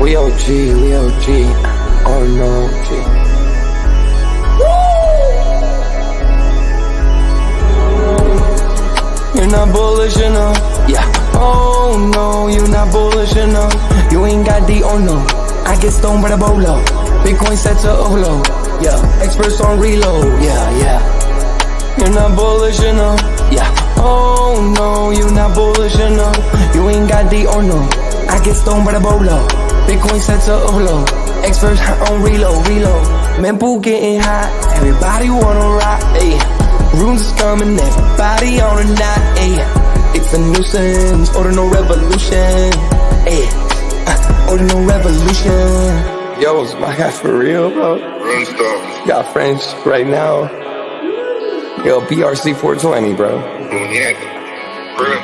We OG, we OG. Oh no, G. You're not bullish enough. Yeah. Oh no, you're not bullish enough. You ain't got the oh no. I get stoned by the bolo. Bitcoin set to Olo. Yeah. Experts on reload. Yeah. You're not bullish enough. Yeah. Oh no, you're not bullish enough. You ain't got the oh no. I get stoned by the bolo. Bitcoin set to Olo. Experts on reload. Mempool getting hot. Everybody wanna rock. Ayy. Runes is coming, everybody on a knot, ayy. It's a nuisance, Ordinal Revolution, ayy. Ordinal Revolution. Yo, it's my guy for real, bro. Got friends right now. Yo, BRC 420, bro. Yeah.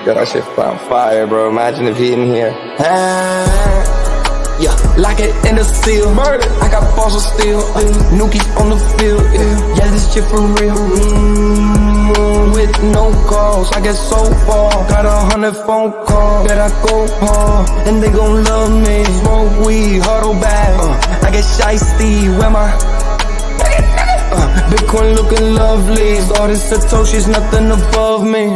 Got that shit on fire, bro. Imagine if he in here. Yeah, lock it in the seal. Murder. I got balls of steel. Nookies on the field. Yeah, this shit for real. With no calls, I get so far. Got 100 phone calls that I go hard, and they gon' love me. Smoke weed, huddle back. I get shiesty. Where my Bitcoin looking lovely. All this Satoshi's nothing above me.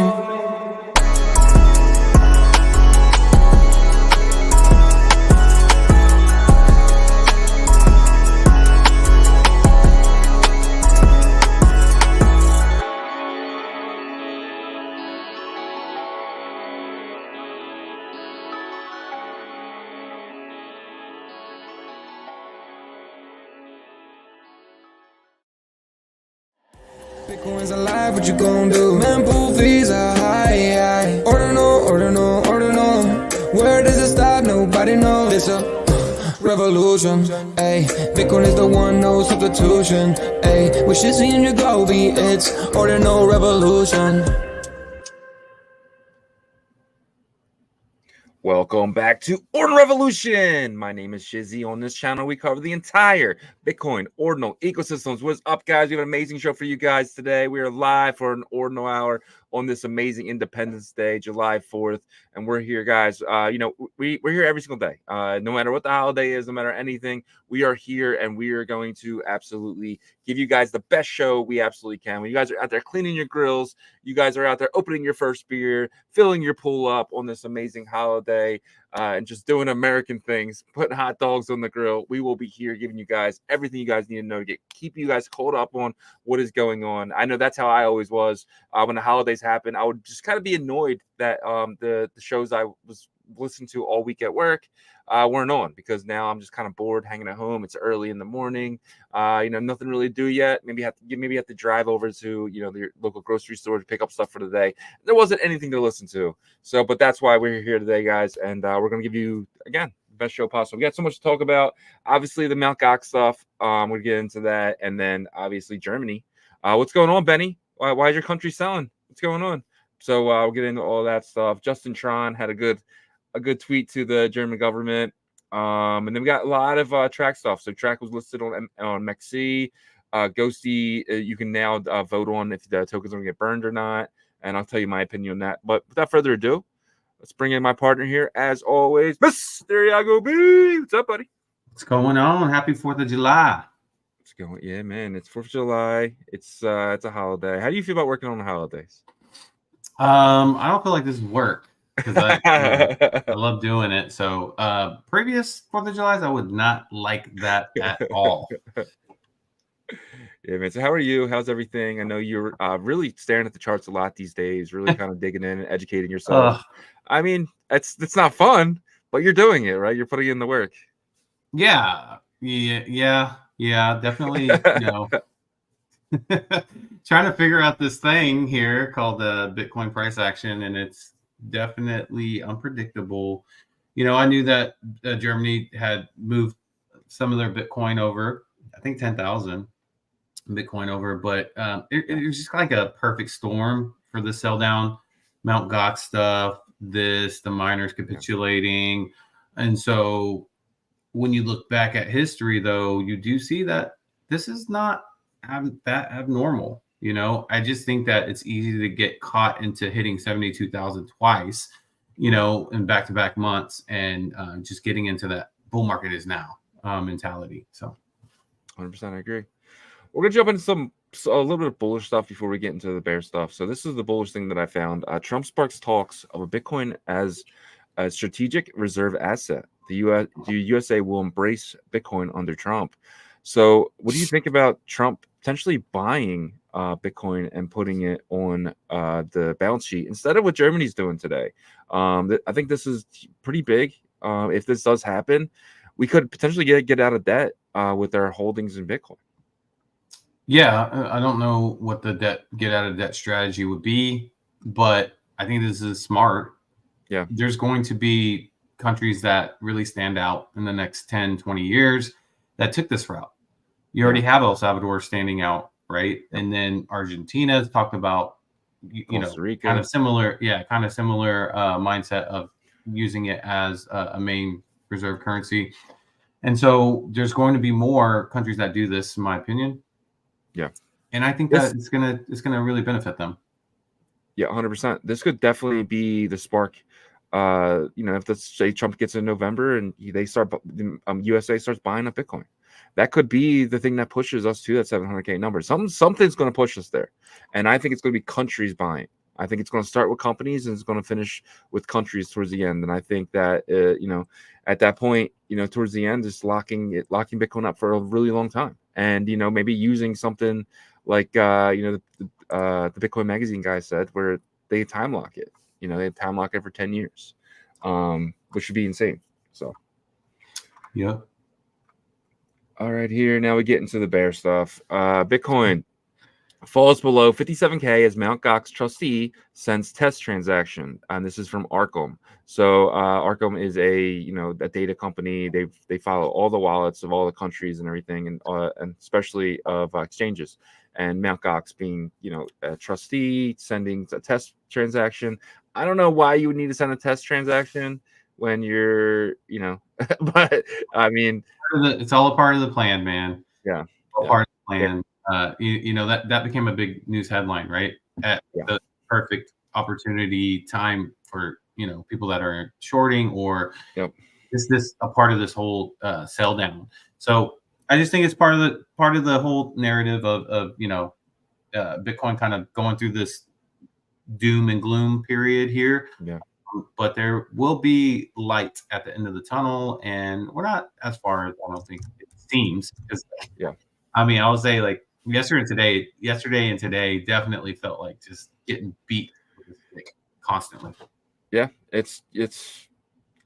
Bitcoin's alive, what you gon' do? Mempool fees are high. Ordinal. Where does it stop? Nobody knows. It's a revolution, ayy. Bitcoin is the one, no substitution, ayy. With Shizzy and Yagobi, it's Ordinal Revolution. Welcome back to Ordinal Revolution. My name is Shizzy. On this channel, we cover the entire Bitcoin Ordinal ecosystems. What's up, guys? We have an amazing show for you guys today. We are live for an Ordinal Hour on this amazing Independence Day, July 4th. And we're here, guys. We're here every single day. No matter what the holiday is, no matter anything, we are here and we are going to absolutely give you guys the best show we absolutely can. When you guys are out there cleaning your grills, you guys are out there opening your first beer, filling your pool up on this amazing holiday, and just doing American things, putting hot dogs on the grill. We will be here giving you guys everything you guys need to know to keep you guys caught up on what is going on. I know that's how I always was. When the holidays happen, I would just kind of be annoyed that the shows I was listening to all week at work weren't on, because now I'm just kind of bored hanging at home. It's early in the morning, nothing really to do yet. Maybe have to drive over to your local grocery store to pick up stuff for the day. There wasn't anything to listen to, but that's why we're here today, guys, and we're gonna give you again the best show possible. We got so much to talk about. Obviously the Mt. Gox stuff, we'll get into that, and then obviously Germany. What's going on, Benny? Why is your country selling? What's going on? So we'll get into all that stuff. Justin Tron had a good tweet to the German government. And then we got a lot of track stuff. So track was listed on MEXC. Ghosty, you can now vote on if the tokens are going to get burned or not. And I'll tell you my opinion on that. But without further ado, let's bring in my partner here, as always, Mr. Yagobi. What's up, buddy? What's going on? Happy 4th of July. What's going? Yeah, man. It's 4th of July. It's a holiday. How do you feel about working on the holidays? I don't feel like this is work, because I love doing it. So previous 4th of July's, I would not like that at all. Yeah, man. So how are you? How's everything? I know you're really staring at the charts a lot these days, really kind of digging in and educating yourself. I mean, it's not fun, but you're doing it, right? You're putting in the work. Yeah, definitely. Trying to figure out this thing here called the Bitcoin price action, and it's definitely unpredictable. I knew that Germany had moved some of their Bitcoin over, I think 10,000 Bitcoin over, but it was just like a perfect storm for the sell down. Mt. Gox stuff, the miners capitulating. And so when you look back at history, though, you do see that this is not that abnormal. I just think that it's easy to get caught into hitting 72,000 twice, in back-to-back months, and just getting into that bull market is now mentality. So 100%, I agree. We're gonna jump into a little bit of bullish stuff before we get into the bear stuff. So this is the bullish thing that I found. Trump sparks talks of a Bitcoin as a strategic reserve asset. The USA will embrace Bitcoin under Trump. So what do you think about Trump potentially buying Bitcoin and putting it on the balance sheet instead of what Germany's doing today? I think this is pretty big. If this does happen, we could potentially get out of debt with our holdings in Bitcoin. Yeah, I don't know what the get out of debt strategy would be, but I think this is smart. Yeah. There's going to be countries that really stand out in the next 10, 20 years that took this route. You already have El Salvador standing out, right? And then Argentina has talked about, Costa Rica. kind of similar mindset of using it as a main reserve currency. And so there's going to be more countries that do this, in my opinion. Yeah. And I think that it's gonna really benefit them. Yeah, 100%. This could definitely be the spark. If let's say Trump gets in November and USA starts buying up Bitcoin, that could be the thing that pushes us to that 700K number. Something's going to push us there, and I think it's going to be countries buying. I think it's going to start with companies and it's going to finish with countries towards the end. And I think that at that point, towards the end, just locking Bitcoin up for a really long time, and maybe using something like the Bitcoin Magazine guy said, where they time lock it. They time lock it for 10 years, which would be insane. So, yeah. All right, here now we get into the bear stuff. Bitcoin falls below 57K as Mt. Gox trustee sends test transaction, and this is from Arkham. So Arkham is a data company. They follow all the wallets of all the countries and everything, and especially of exchanges. And Mt. Gox being a trustee sending a test transaction. I don't know why you would need to send a test transaction when you're but I mean, it's all a part of the plan, man. Yeah, all part of the plan. Yeah. That became a big news headline, right? At the perfect opportunity time for people that are shorting, or is this a part of this whole sell down? So I just think it's part of the whole narrative of Bitcoin kind of going through this doom and gloom period here. Yeah. But there will be light at the end of the tunnel, and we're not as far as I don't think it seems. I mean, I would say like yesterday and today definitely felt like just getting beat constantly. Yeah, it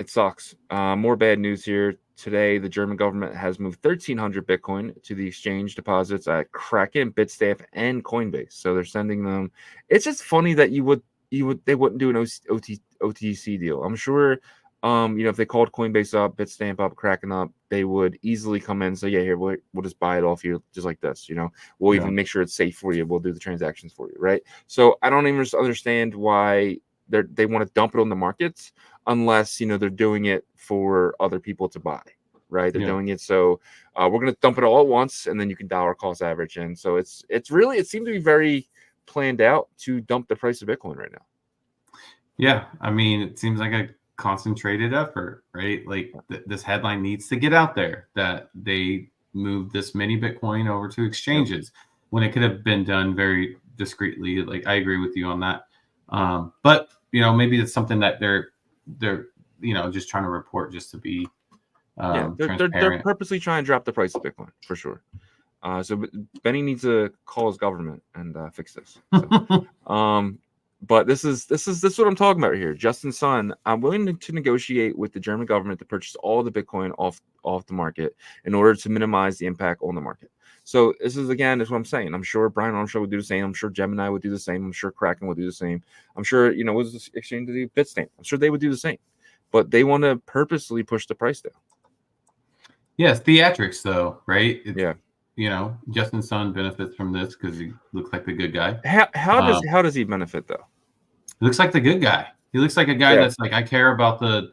sucks. More bad news here. Today, the German government has moved 1,300 Bitcoin to the exchange deposits at Kraken, Bitstamp, and Coinbase. So they're sending them. It's just funny that they wouldn't do an OTC deal. I'm sure, if they called Coinbase up, Bitstamp up, Kraken up, they would easily come in and say, yeah, here, we'll just buy it off you just like this. We'll even make sure it's safe for you. We'll do the transactions for you, right? So I don't even understand why they want to dump it on the markets unless they're doing it for other people to buy, right? They're doing it so we're going to dump it all at once, and then you can dollar cost average in. So it seemed to be very planned out to dump the price of Bitcoin right now. Yeah, I mean, it seems like a concentrated effort, right? Like this headline needs to get out there that they moved this many Bitcoin over to exchanges when it could have been done very discreetly. Like I agree with you on that. But maybe it's something that they're just trying to report just to be they're purposely trying to drop the price of Bitcoin for sure. So Benny needs to call his government and fix this. So, but this is what I'm talking about here. Justin Sun, I'm willing to negotiate with the German government to purchase all the Bitcoin off the market in order to minimize the impact on the market. So this is what I'm saying. I'm sure Brian Armstrong would do the same. I'm sure Gemini would do the same. I'm sure Kraken would do the same. I'm sure, what's this exchange to do? Bitstamp. I'm sure they would do the same. But they want to purposely push the price down. Yes, theatrics though, right? Justin Sun benefits from this because he looks like the good guy. How does he benefit though? He looks like the good guy. He looks like a guy that's like, I care about the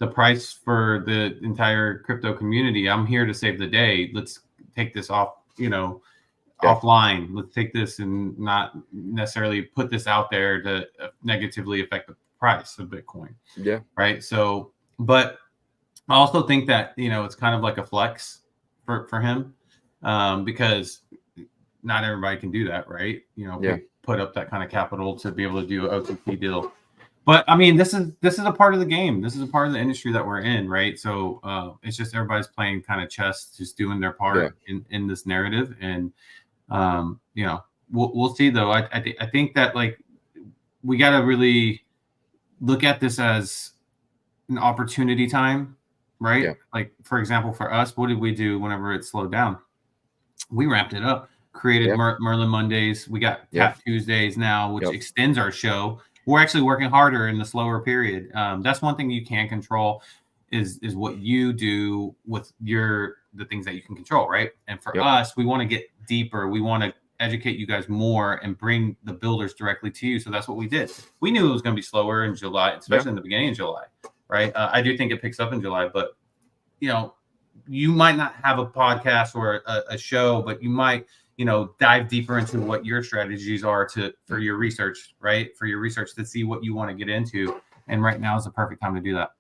price for the entire crypto community. I'm here to save the day. Let's take this off, offline. Let's take this and not necessarily put this out there to negatively affect the price of Bitcoin. Yeah. Right. So, but I also think that, it's kind of like a flex for him, because not everybody can do that, right? Put up that kind of capital to be able to do an OTC deal. But I mean, this is a part of the game. This is a part of the industry that we're in, right? So it's just everybody's playing kind of chess, just doing their part in this narrative. And we'll see though. I think that like we got to really look at this as an opportunity time, right? Yeah. Like for example, for us, what did we do whenever it slowed down? We ramped it up, created Merlin Mondays. We got Tap Tuesdays now, which extends our show. We're actually working harder in the slower period. That's one thing you can control is what you do with the things that you can control, right? And for us, we want to get deeper. We want to educate you guys more and bring the builders directly to you. So that's what we did. We knew it was going to be slower in July, especially in the beginning of July, right? I do think it picks up in July, but you might not have a podcast or a show, but you might dive deeper into what your strategies are for your research, right? For your research to see what you want to get into. And right now is the perfect time to do that.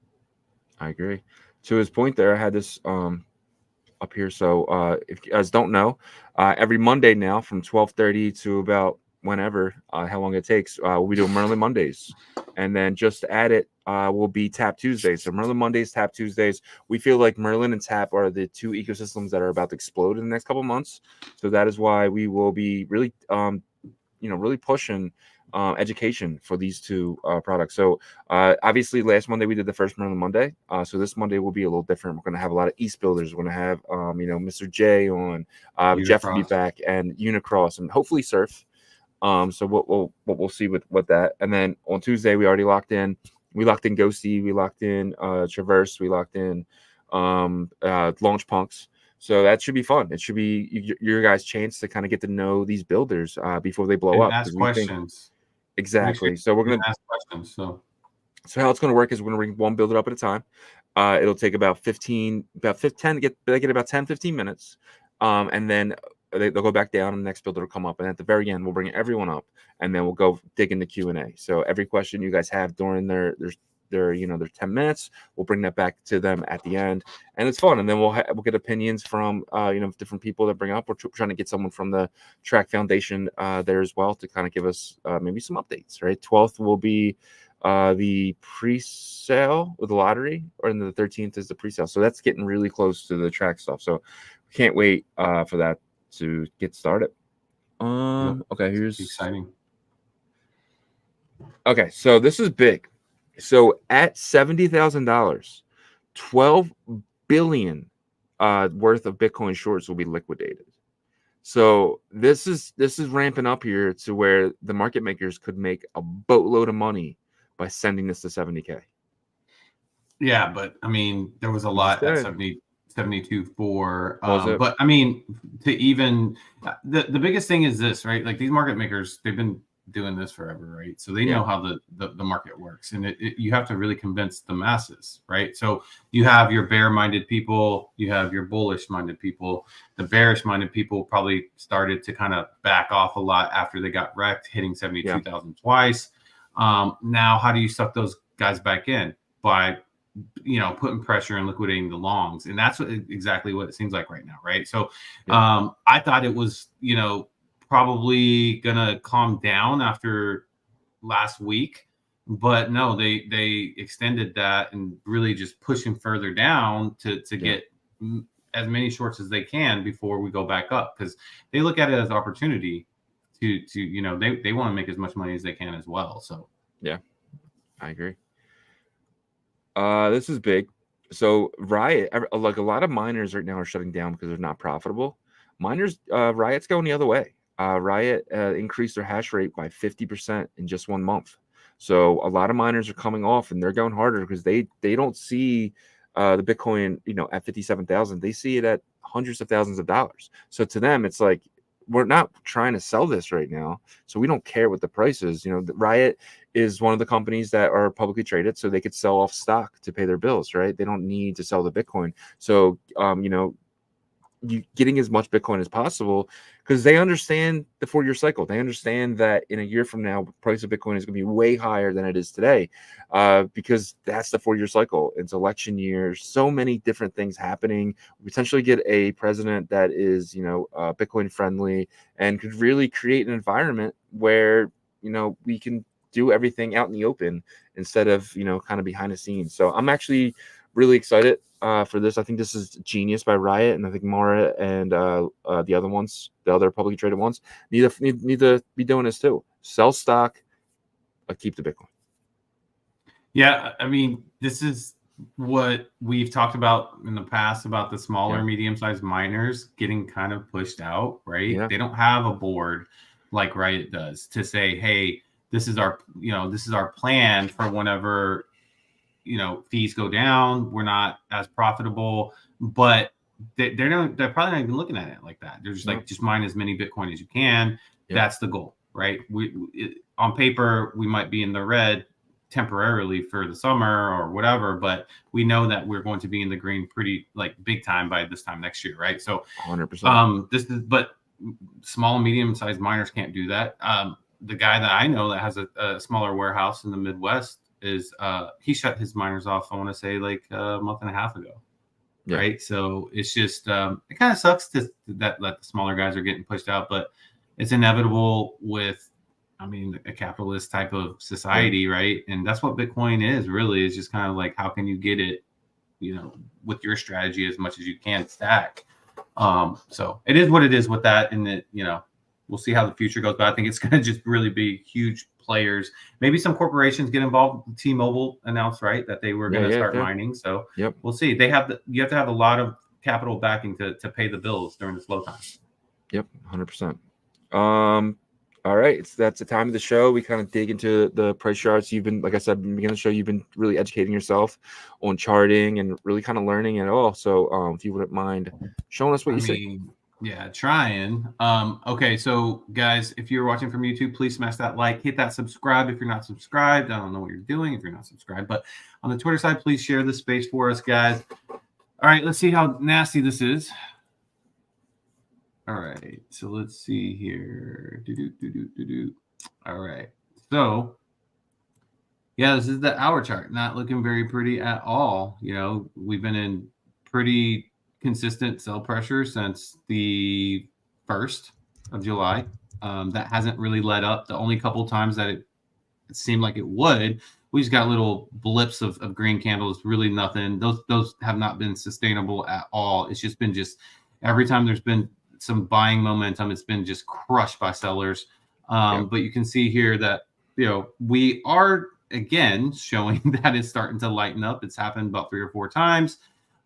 I agree. To his point there, I had this up here. So if you guys don't know, every Monday now from 12:30 to about whenever, how long it takes, we'll be doing Merlin Mondays. And then just to add it, will be Tap Tuesdays. So Merlin Mondays, Tap Tuesdays. We feel like Merlin and Tap are the two ecosystems that are about to explode in the next couple of months. So that is why we will be really, really pushing education for these two products. So obviously last Monday we did the first Merlin Monday. So this Monday will be a little different. We're going to have a lot of East builders. We're going to have, Mr. J on, Jeff will be back, and Unicross, and hopefully Surf. So we'll see with that. And then on Tuesday we already locked in. We locked in Ghosty. We locked in Traverse. We locked in Launch Punks. So that should be fun. It should be your guys' chance to kind of get to know these builders before they blow up. Ask questions. Exactly. So we're gonna ask questions. So how it's gonna work is we're gonna bring one builder up at a time. It'll take about 10 to get about 10-15 minutes, and then they'll go back down, and the next builder will come up, and at the very end we'll bring everyone up, and then we'll go dig in the Q&A. So every question you guys have during their 10 minutes, we'll bring that back to them at the end, and it's fun. And then we'll get opinions from different people that bring up. We're trying to get someone from the Track Foundation there as well to kind of give us maybe some updates. Right, 12th will be the pre-sale with the lottery, or the 13th is the pre-sale. So that's getting really close to the track stuff. So we can't wait for that to get started. Okay, here's exciting. Okay, so this is big. So at $70,000, 12 billion worth of Bitcoin shorts will be liquidated. So this is ramping up here to where the market makers could make a boatload of money by sending this to 70K. Yeah, but I mean, there was a lot at 72 for, but I mean, to even the biggest thing is this, right? Like these market makers, they've been doing this forever, right? So they know how the market works, and you have to really convince the masses, right? So you have your bear-minded people, you have your bullish-minded people. The bearish-minded people probably started to kind of back off a lot after they got wrecked, hitting 72,000 twice. Now, how do you suck those guys back in? By putting pressure and liquidating the longs, and that's exactly what it seems like right now, right? So I thought it was probably gonna calm down after last week, but no, they extended that and really just pushing further down to get as many shorts as they can before we go back up, because they look at it as opportunity to they want to make as much money as they can as well. So yeah, I agree. This is big. So Riot, like a lot of miners right now are shutting down because they're not profitable. Miners, Riot's going the other way. Riot increased their hash rate by 50% in just 1 month. So a lot of miners are coming off, and they're going harder because they don't see the Bitcoin, at 57,000. They see it at hundreds of thousands of dollars. So to them, it's like, we're not trying to sell this right now, so we don't care what the price is. Riot is one of the companies that are publicly traded, so they could sell off stock to pay their bills, right? They don't need to sell the Bitcoin. So, getting as much Bitcoin as possible, because they understand the 4-year cycle. They understand that in a year from now, the price of Bitcoin is going to be way higher than it is today, because that's the 4-year cycle. It's election year. So many different things happening. We potentially get a president that is, Bitcoin friendly and could really create an environment where, we can do everything out in the open instead of, kind of behind the scenes. So I'm actually really excited for this. I think this is genius by Riot, and I think Mara and the other ones, the other publicly traded ones, need to be doing this too. Sell stock, keep the Bitcoin. Yeah, I mean, this is what we've talked about in the past about the smaller, medium-sized miners getting kind of pushed out, right? Yeah. They don't have a board like Riot does to say, hey, this is our plan for whenever, fees go down, we're not as profitable, but they're probably not even looking at it like that. They're just like, just mine as many Bitcoin as you can. Yeah. That's the goal, right? On paper, we might be in the red temporarily for the summer or whatever, but we know that we're going to be in the green pretty big time by this time next year, right? So 100%. But small and medium-sized miners can't do that. The guy that I know that has a smaller warehouse in the Midwest is he shut his miners off, I want to say a month and a half ago. Yeah. Right. So it's just it kind of sucks that the smaller guys are getting pushed out, but it's inevitable with, a capitalist type of society, right? And that's what Bitcoin is really, is just kind of like, how can you get it, with your strategy as much as you can stack. So it is what it is with that. And it, we'll see how the future goes, but I think it's going to just really be huge players. Maybe some corporations get involved. T-Mobile announced, right, that they were going to start mining. So we'll see. You have to have a lot of capital backing to pay the bills during the slow time. Yep, 100%. All right, that's the time of the show. We kind of dig into the price charts. You've been, like I said, in the beginning of the show, you've been really educating yourself on charting and really kind of learning it all. So if you wouldn't mind showing us what you see. Yeah, trying. Okay, so guys, if you're watching from YouTube, please smash that like, hit that subscribe if you're not subscribed. I don't know what you're doing if you're not subscribed, but on the Twitter side, please share the space for us, guys. All right, let's see how nasty this is. All right, so let's see here. All right, so yeah, this is the hour chart. Not looking very pretty at all. We've been in pretty consistent sell pressure since the 1st of July. That hasn't really let up. The only couple times that it seemed like it would, we just got little blips of green candles, really nothing. Those have not been sustainable at all. It's just been every time there's been some buying momentum, it's been just crushed by sellers. But you can see here that, we are again showing that it's starting to lighten up. It's happened about 3 or 4 times.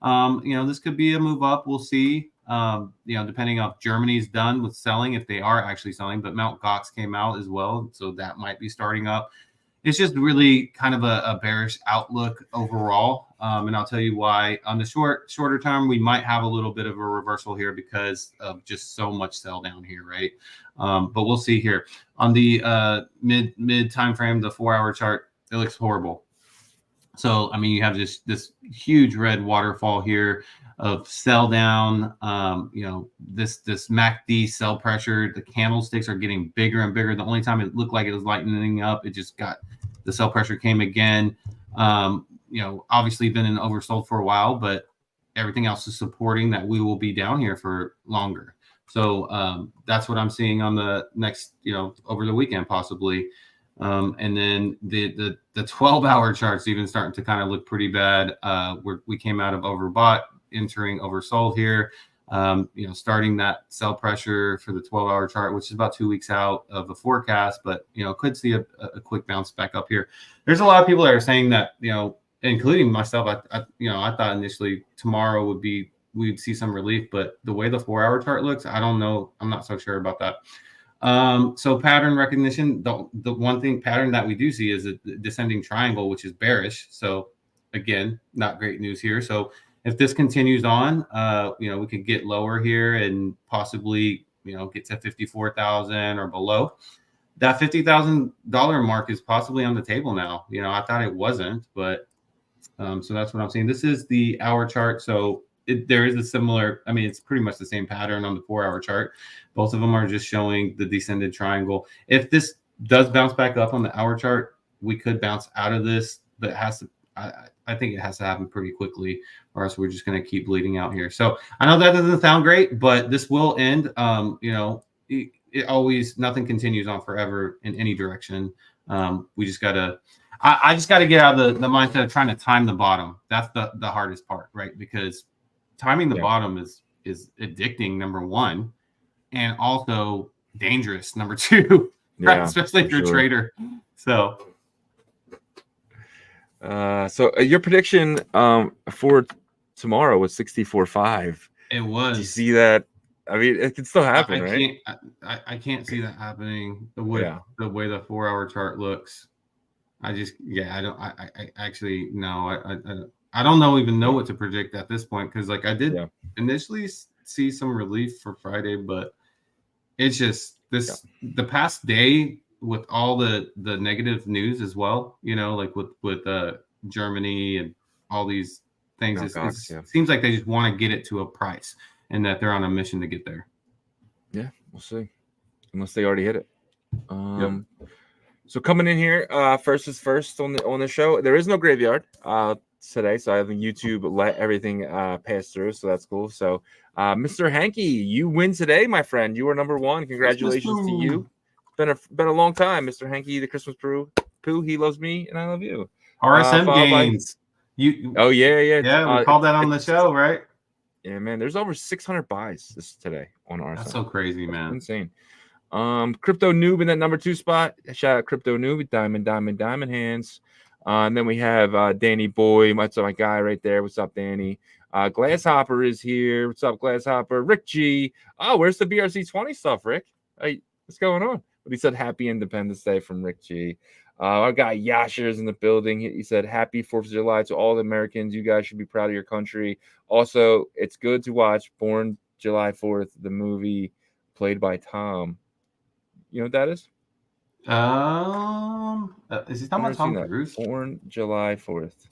This could be a move up. We'll see, depending on if Germany's done with selling, if they are actually selling, but Mt. Gox came out as well. So that might be starting up. It's just really kind of a bearish outlook overall. And I'll tell you why. On the shorter term, we might have a little bit of a reversal here because of just so much sell down here, right? But we'll see here. On the mid time frame, the 4-hour chart, it looks horrible. So, you have this huge red waterfall here of sell down, this MACD sell pressure. The candlesticks are getting bigger and bigger. The only time it looked like it was lightening up, it just got, the sell pressure came again. Obviously been in oversold for a while, but everything else is supporting that we will be down here for longer. So that's what I'm seeing on the next, over the weekend possibly. And then the 12-hour chart's even starting to kind of look pretty bad. We came out of overbought, entering oversold here. Starting that sell pressure for the 12-hour chart, which is about 2 weeks out of the forecast, but could see a quick bounce back up here. There's a lot of people that are saying that, including myself, I thought initially tomorrow we'd see some relief, but the way the 4-hour chart looks, I don't know. I'm not so sure about that. So pattern recognition, the one thing pattern that we do see is a descending triangle, which is bearish. So again, not great news here. So if this continues on, we could get lower here and possibly, get to 54,000 or below. That $50,000 mark is possibly on the table now. I thought it wasn't, but so that's what I'm seeing. This is the hour chart. So there is a similar. I mean, it's pretty much the same pattern on the 4-hour chart. Both of them are just showing the descended triangle. If this does bounce back up on the hour chart, we could bounce out of this, but it has to. I think it has to happen pretty quickly, or else we're just going to keep bleeding out here. So I know that doesn't sound great, but this will end. It always, nothing continues on forever in any direction. We just gotta. I just got to get out of the mindset of trying to time the bottom. That's the hardest part, right? Because timing the bottom is addicting, number one, and also dangerous, number two, right? Especially if you're a trader. So your prediction for tomorrow was 64.5. It was. Do you see that? I mean, it can still happen, right? I can't see that happening the way the 4-hour chart looks. I actually no. I don't even know what to predict at this point, because like I did initially see some relief for Friday, but it's just the past day with all the negative news as well. Like with Germany and all these things. It seems like they just want to get it to a price, and that they're on a mission to get there. Yeah, we'll see. Unless they already hit it. So coming in here, first is first on the show. There is no graveyard today, so I have YouTube let everything pass through, so that's cool. So, Mr. Hanky, you win today, my friend. You are number one. Congratulations to you. It's been a long time, Mr. Hanky, the Christmas Poo. He loves me, and I love you. RSM gains. Yeah. Yeah, we called that on the show, right? Yeah, man. There's over 600 buys today on RSM. That's so crazy, man. That's insane. Crypto Noob in that number 2 spot. Shout out Crypto Noob, diamond hands. And then we have Danny Boy, my guy right there. What's up, Danny? Glasshopper is here. What's up, Glasshopper? Rick G. Oh, where's the BRC20 stuff, Rick? Hey, what's going on? But he said Happy Independence Day from Rick G. Our guy Yasher is in the building. He said Happy 4th of July to all the Americans. You guys should be proud of your country. Also, it's good to watch Born July 4th, the movie played by Tom. You know what that is? Is he talking about Tom Cruise? Born July 4th.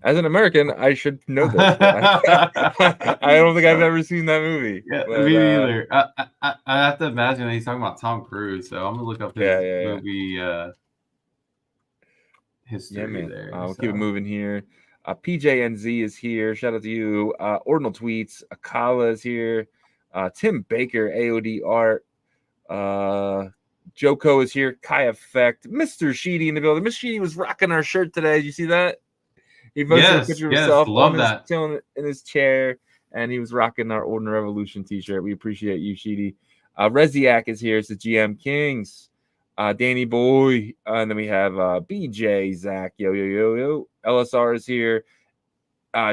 As an American, I should know this. I don't think I've ever seen that movie. Yeah, me neither. I have to imagine that he's talking about Tom Cruise, so I'm gonna look up his movie history there. We'll keep it moving here. PJNZ is here. Shout out to you. Ordinal Tweets. Akala is here. Tim Baker, AOD Art. Joko is here. Kai Effect. Mr. Sheedy in the building. Mr. Sheedy was rocking our shirt today. Did you see that? He posted a picture of himself chilling in his chair, and he was rocking our Ordinal Revolution t-shirt. We appreciate you, Sheedy. Reziak is here. It's the GM Kings. Danny Boy. And then we have BJ, Zach. Yo. LSR is here.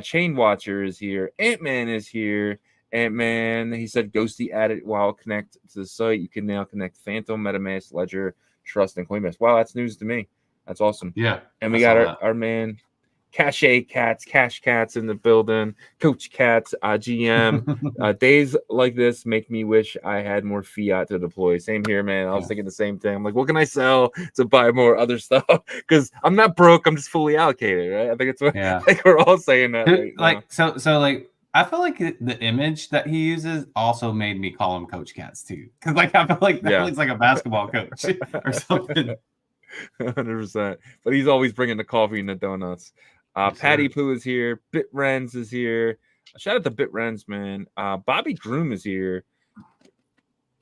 Chain Watcher is here. Ant-Man is here. Ant-Man, he said Ghosty added while connect to the site. You can now connect Phantom, MetaMask, Ledger, Trust, and Coinbase. Wow, that's news to me. That's awesome. Yeah. And we got our man Cash Cats in the building. Coach Cats, GM. Days like this make me wish I had more fiat to deploy. Same here, man. I was thinking the same thing. I'm like, what can I sell to buy more other stuff? Because I'm not broke. I'm just fully allocated, right? I think it's what I think we're all saying that. I feel like the image that he uses also made me call him Coach Cats too, because I feel like that looks like a basketball coach or something. 100%. But he's always bringing the coffee and the donuts. Patty Poo is here. BitRens is here. Shout out to BitRens, man. Bobby Groom is here.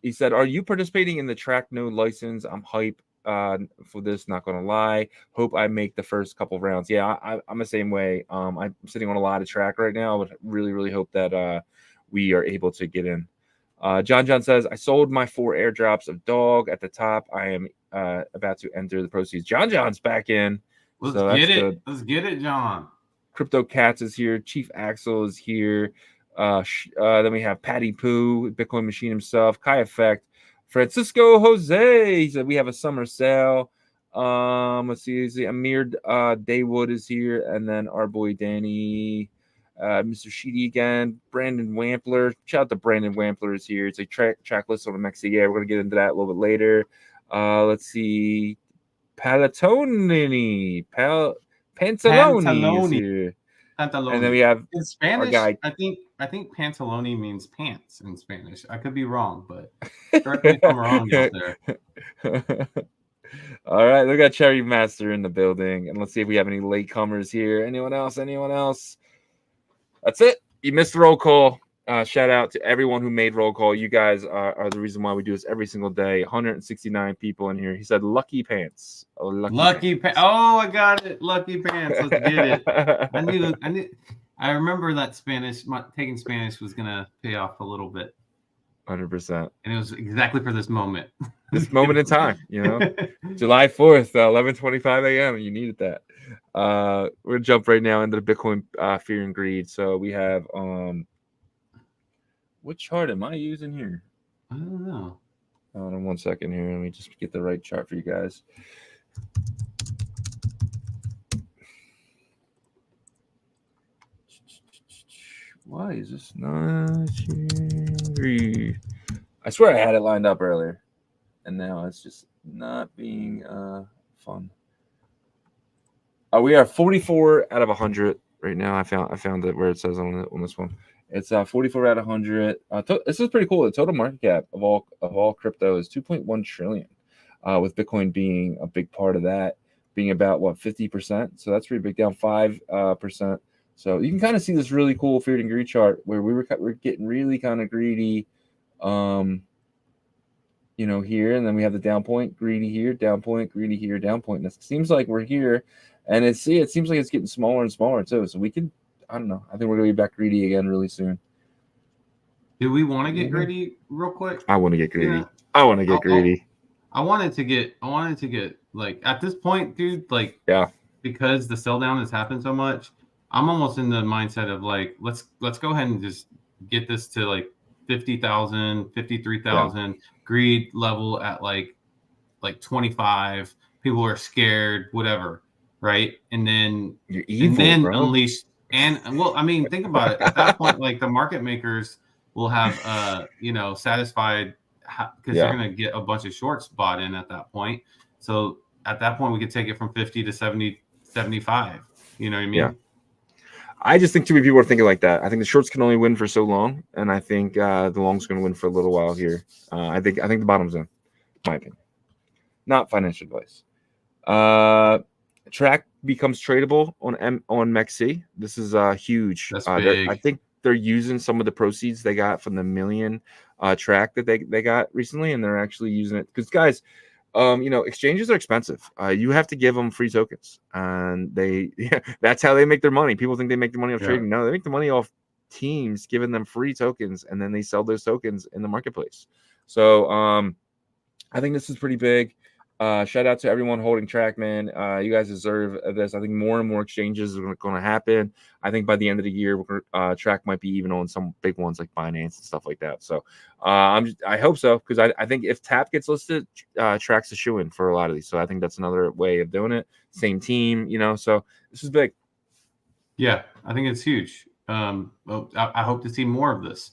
He said, "Are you participating in the track node license? I'm hype for this. Not gonna lie. Hope I make the first couple of rounds." Yeah, I'm the same way. I'm sitting on a lot of track right now, but really hope that we are able to get in. John says, "I sold my 4 airdrops of dog at the top. I am about to enter the proceeds." John's back in. Let's get it. Good. Let's get it, John. Crypto Cats is here. Chief Axel is here. Then we have Patty Poo, Bitcoin Machine himself, Kai Effect, Francisco Jose. He said we have a summer sale. Let's see. Amir Daywood is here, and then our boy Danny, Mr. Sheedy again, Brandon Wampler. Shout out to Brandon Wampler is here. It's a track list on the next year. We're gonna get into that a little bit later. Let's see. Pantaloni is here. Pantaloni. And then we have in Spanish. guy. I think pantaloni means pants in Spanish. I could be wrong, but correct me if I'm wrong out there. All right, we got Cherry Master in the building, and let's see if we have any latecomers here. Anyone else? Anyone else? That's it. You missed the roll call. Shout out to everyone who made roll call. You guys are the reason why we do this every single day. 169 people in here. He said lucky pants. Oh, lucky pants. Oh, I got it. Lucky pants. Let's get it. I knew. I remember that taking Spanish was gonna pay off a little bit. 100%. And it was exactly for this moment. This moment in time, you know, July 4th, 11:25 a.m. You needed that. We're gonna jump right now into the Bitcoin fear and greed. So we have what chart am I using here? I don't know. Hold on 1 second here. Let me just get the right chart for you guys. Why is this not here? I swear I had it lined up earlier, and now it's just not being fun. We are 44 out of 100 right now. I found it where it says on this one. It's 44 out of 100. This is pretty cool. The total market cap of all crypto is 2.1 trillion, with Bitcoin being a big part of that, being about 50%. So that's pretty big, down 5%. So you can kind of see this really cool fear and greed chart where we're getting really kind of greedy, you know, here, and then we have the down point, greedy here, down point, greedy here, down point. And it seems like we're here, and it seems like it's getting smaller and smaller too. So we can, I don't know. I think we're gonna be back greedy again really soon. Do we want to get greedy real quick? I want to get greedy. Yeah. I want to get greedy. I wanted to get like at this point, dude, like because the sell down has happened so much, I'm almost in the mindset of like let's go ahead and just get this to like 50,000, 53,000 greed level at like 25. People are scared, whatever, right? And then you're evil, bro. Unleash. And well, I mean, think about it. At that point, like the market makers will have, satisfied because they're going to get a bunch of shorts bought in at that point. So at that point, we could take it from 50 to 70, 75. You know what I mean? Yeah. I just think too many people are thinking like that. I think the shorts can only win for so long, and I think the long's going to win for a little while here. I think the bottom's in, my opinion. Not financial advice. Track becomes tradable on MEXC. This is huge. That's big. I think they're using some of the proceeds they got from the million track that they got recently, and they're actually using it because guys, exchanges are expensive. You have to give them free tokens, and that's how they make their money. People think they make the money off trading. No, they make the money off teams giving them free tokens, and then they sell those tokens in the marketplace. So I think this is pretty big. Shout out to everyone holding track, man. You guys deserve this. I think more and more exchanges are going to happen. I think by the end of the year, track might be even on some big ones like Binance and stuff like that. So I hope so, because I think if TAP gets listed, track's a shoo-in for a lot of these. So I think that's another way of doing it. Same team, so this is big. Yeah, I think it's huge. I hope to see more of this.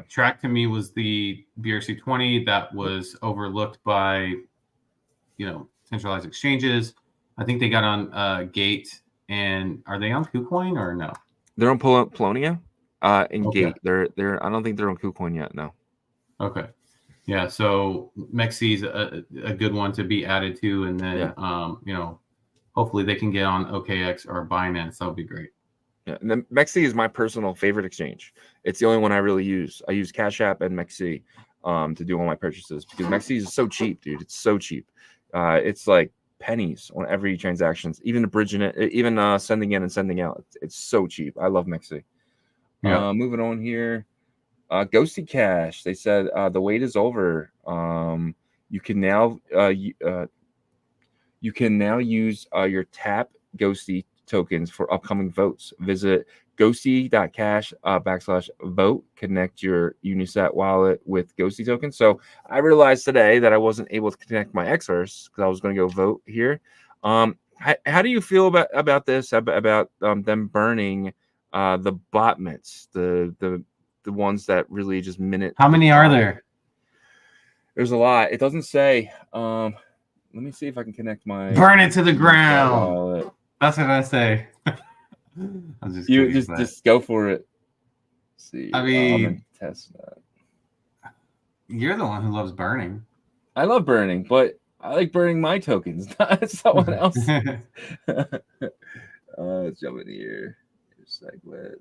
Track to me was the BRC20 that was overlooked by centralized exchanges. I think they got on Gate, and are they on KuCoin or no? They're on Polonia and Gate. They're I don't think they're on KuCoin yet. No. Okay. Yeah. So MEXC is a good one to be added to, and then hopefully they can get on OKX or Binance. That would be great. Yeah, and then MEXC is my personal favorite exchange. It's the only one I really use. I use Cash App and MEXC to do all my purchases because MEXC is so cheap, dude. It's so cheap. It's like pennies on every transactions, even bridging it, even sending in and sending out. It's so cheap. I love MEXC. Yeah. Moving on here, Ghosty Cash. They said the wait is over. You can now use your Tap Ghosty tokens for upcoming votes. Visit ghosty.cash /vote. Connect your Unisat wallet with Ghosty tokens. So I realized today that I wasn't able to connect my XRs because I was going to go vote here. How do you feel about this? About them burning the botnets, the ones that really just minute? How many are there? There's a lot. It doesn't say. Let me see if I can connect my. Burn it to the ground. Wallet. That's what I say. I'm just You kidding. But just go for it. Let's see, I I'm mean, gonna test that. you're the one who loves burning. I love burning, but I like burning my tokens, not someone else. Let's jump in here. Segue.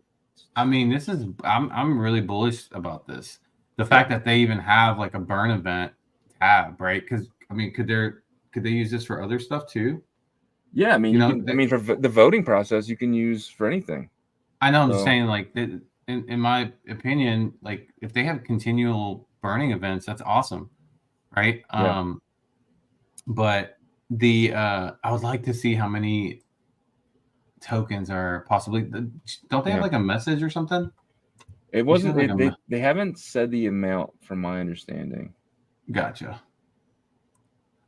I mean, this is I'm really bullish about this. The fact that they even have like a burn event tab, right? Because I mean, could they use this for other stuff too? Yeah, I mean, You know, I mean, for the voting process, you can use for anything. I know. I'm just saying, like, in my opinion, like if they have continual burning events, that's awesome, right? Yeah. But I would like to see how many tokens are possibly. Don't they have like a message or something? It wasn't. They haven't said the amount, from my understanding. Gotcha.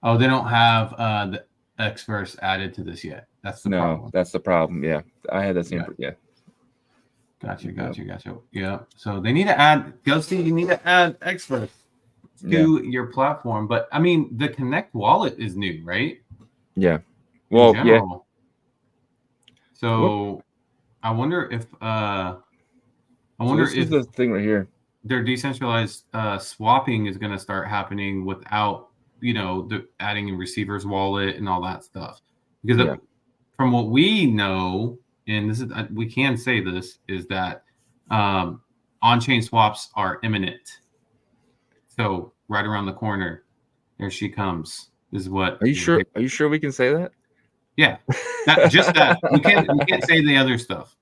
Oh, they don't have the Xverse added to this yet. That's the problem. That's the problem. Yeah, I had that same. Yeah. Gotcha. Yeah. So they need to add Ghosty. You need to add Xverse to your platform. But I mean, the Connect wallet is new, right? Yeah. Well, yeah. So I wonder if this is the thing right here. Their decentralized swapping is going to start happening without, the adding a receiver's wallet and all that stuff. Because from what we know, and this is we can say this, is that on-chain swaps are imminent. So right around the corner, there she comes. Is what? Are you sure? Are you sure we can say that? Yeah, just that. We can't say the other stuff.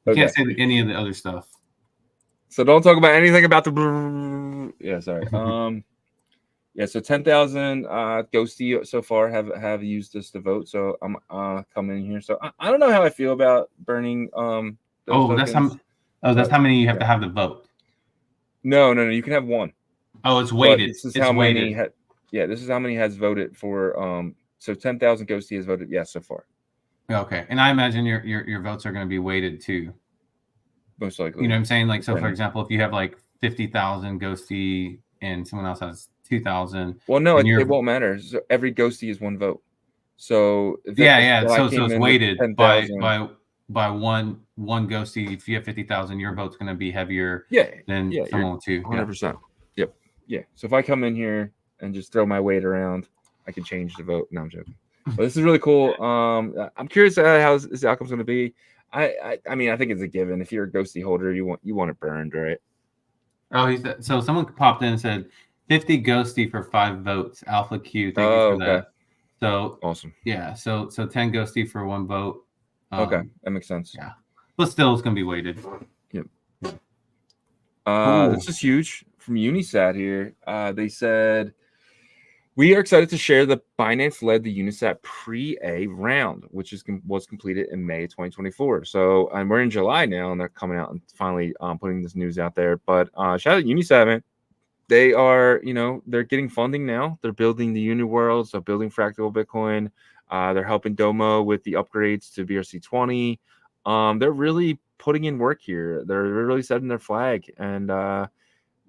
We can't say any of the other stuff. So don't talk about anything about the. Yeah, sorry. Yeah. So 10,000 Ghosty so far have used this to vote. So I'm coming in here. So I don't know how I feel about burning. That's how many you have to have to vote. No. You can have one. Oh, it's weighted. This is how many. This is how many has voted for. So 10,000 Ghosty has voted yes so far. Okay, and I imagine your votes are going to be weighted too. Most likely. You know what I'm saying? Like, so for example, if you have like 50,000 Ghosty and someone else has 2,000. Well, no, it won't matter. So every Ghosty is one vote. So So it's weighted by one Ghosty. If you have 50,000, your vote's going to be heavier than someone with 2. 100%. Yep. Yeah. So if I come in here and just throw my weight around, I can change the vote. No, I'm joking. But this is really cool. I'm curious how this outcome's going to be. I mean, I think it's a given. If you're a Ghosty holder, you want it burned, right? Oh, so someone popped in and said 50 Ghosty for 5 votes. Alpha Q, thank you for that. So awesome. Yeah, so 10 Ghosty for 1 vote. Okay, that makes sense. Yeah, but still, it's gonna be weighted. Yep. This is huge from Unisat here. They said, we are excited to share that Binance led the Unisat pre-A round, which was completed in May 2024. So, and we're in July now, and they're coming out and finally putting this news out there. But shout out to Unisat, man. They are, they're getting funding now. They're building the Uni World, so building Fractal Bitcoin. They're helping Domo with the upgrades to BRC20. They're really putting in work here. They're really setting their flag, and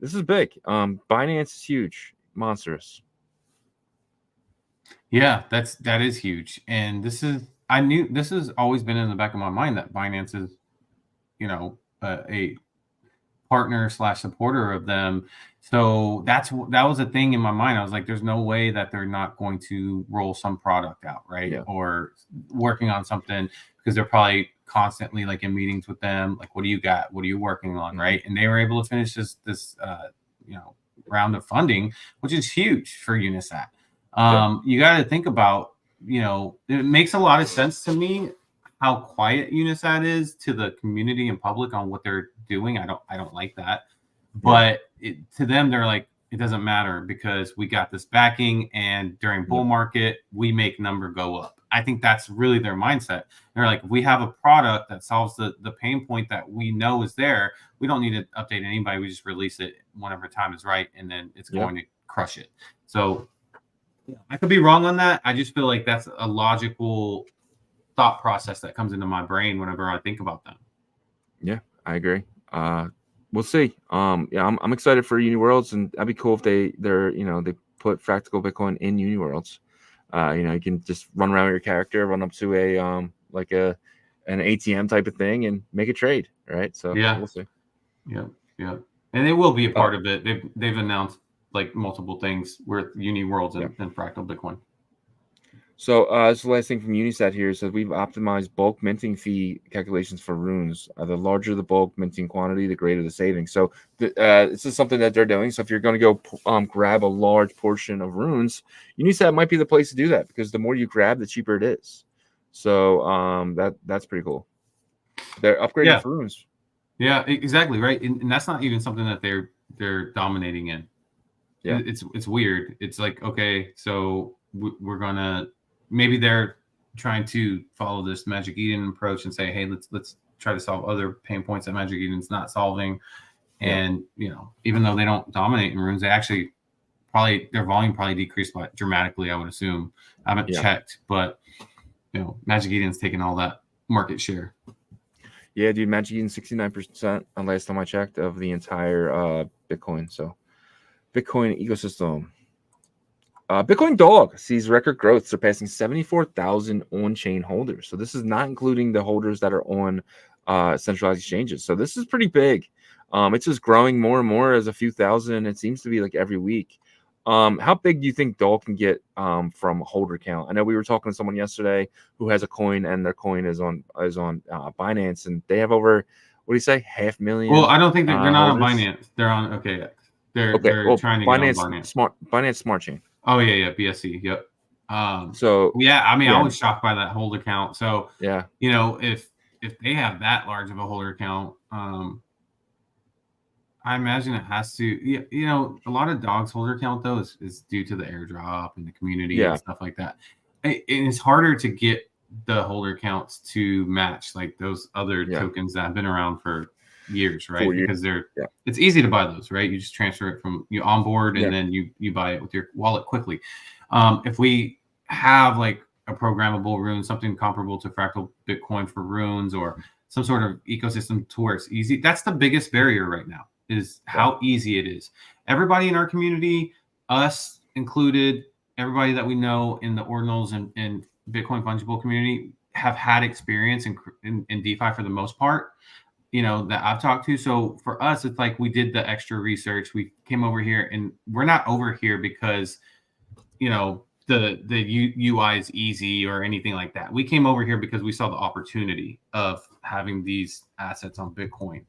this is big. Binance is huge, monstrous. Yeah, that is huge. And I knew this has always been in the back of my mind that Binance is, a partner / supporter of them. So that was a thing in my mind. I was like, there's no way that they're not going to roll some product out, right? Yeah. Or working on something, because they're probably constantly like in meetings with them. Like, what do you got? What are you working on? Right. And they were able to finish this round of funding, which is huge for Unisat. You got to think about, it makes a lot of sense to me how quiet Unisat is to the community and public on what they're doing. I don't like that, but to them, they're like, it doesn't matter because we got this backing, and during bull market, we make number go up. I think that's really their mindset. They're like, if we have a product that solves the pain point that we know is there, we don't need to update anybody. We just release it whenever time is right, and then it's going to crush it. So I could be wrong on that. I just feel like that's a logical thought process that comes into my brain whenever I think about them. Yeah, I agree. We'll see. I'm excited for Uni Worlds, and that'd be cool if they put Fractal Bitcoin in Uni Worlds. You can just run around with your character, run up to a an ATM type of thing and make a trade, right? So we'll see. Yeah, and it will be a part of it. They've announced like multiple things with Uni Worlds and Fractal Bitcoin. So this is the last thing from Unisat here. It says we've optimized bulk minting fee calculations for runes. The larger the bulk minting quantity, the greater the savings. So this is something that they're doing. So if you're going to go grab a large portion of runes, Unisat might be the place to do that, because the more you grab, the cheaper it is. So that's pretty cool. They're upgrading for runes. Yeah, exactly, right. And that's not even something that they're dominating in. Yeah, it's weird. It's like, okay, so we're gonna, maybe they're trying to follow this Magic Eden approach and say, hey, let's try to solve other pain points that Magic Eden's not solving. And even though they don't dominate in runes, they actually their volume probably decreased dramatically, I would assume. I haven't checked, but Magic Eden's taking all that market share. Yeah, dude, Magic Eden 69% last time I checked of the entire Bitcoin. So Bitcoin ecosystem. Bitcoin Dog sees record growth, surpassing 74,000 on-chain holders. So this is not including the holders that are on centralized exchanges. So this is pretty big. It's just growing more and more as a few thousand. It seems to be like every week. How big do you think Dog can get from holder count? I know we were talking to someone yesterday who has a coin, and their coin is on Binance, and they have over, what do you say, 500,000? Well, I don't think they're not on Binance. They're on OKX. They're trying to get on Binance. Binance Smart Chain. Oh yeah, BSC. Yep. So yeah, I mean, I was shocked by that holder count. So yeah, if they have that large of a holder count, I imagine it has to. A lot of Dog's holder count though is due to the airdrop and the community and stuff like that. It's harder to get the holder counts to match like those other tokens that have been around for years, right? Because it's easy to buy those, right? You just transfer it from you onboard and then you buy it with your wallet quickly. If we have like a programmable rune, something comparable to Fractal Bitcoin for runes, or some sort of ecosystem to where it's easy, that's the biggest barrier right now, is how easy it is. Everybody in our community, us included, everybody that we know in the Ordinals and Bitcoin fungible community, have had experience in DeFi for the most part, that I've talked to. So for us, it's like we did the extra research. We came over here, and we're not over here because, the UI is easy or anything like that. We came over here because we saw the opportunity of having these assets on Bitcoin.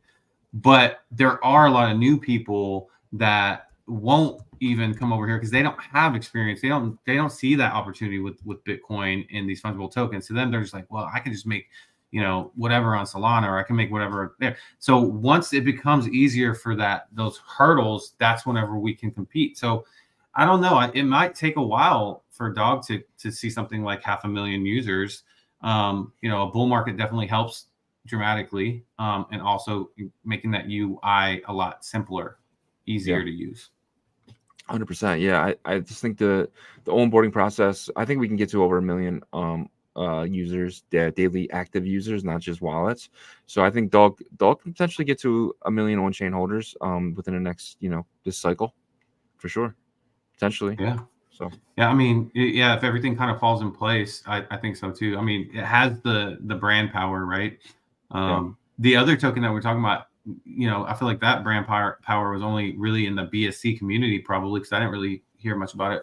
But there are a lot of new people that won't even come over here because they don't have experience. They don't see that opportunity with Bitcoin and these fungible tokens. So then they're just like, well, I can just make whatever on Solana, or I can make whatever there. So once it becomes easier for those hurdles, that's whenever we can compete. So I don't know. It might take a while for Dog to see something like 500,000 users. A bull market definitely helps dramatically, and also making that UI a lot simpler, easier to use. 100%. Yeah, I just think the onboarding process, I think we can get to over 1 million users, daily active users, not just wallets. So I think Dog can potentially get to 1 million on-chain holders within the next, this cycle, for sure, potentially. Yeah. So yeah, I mean, if everything kind of falls in place, I think so too. I mean, it has the brand power, right? The other token that we're talking about, I feel like that brand power was only really in the BSC community, probably, because I didn't really hear much about it,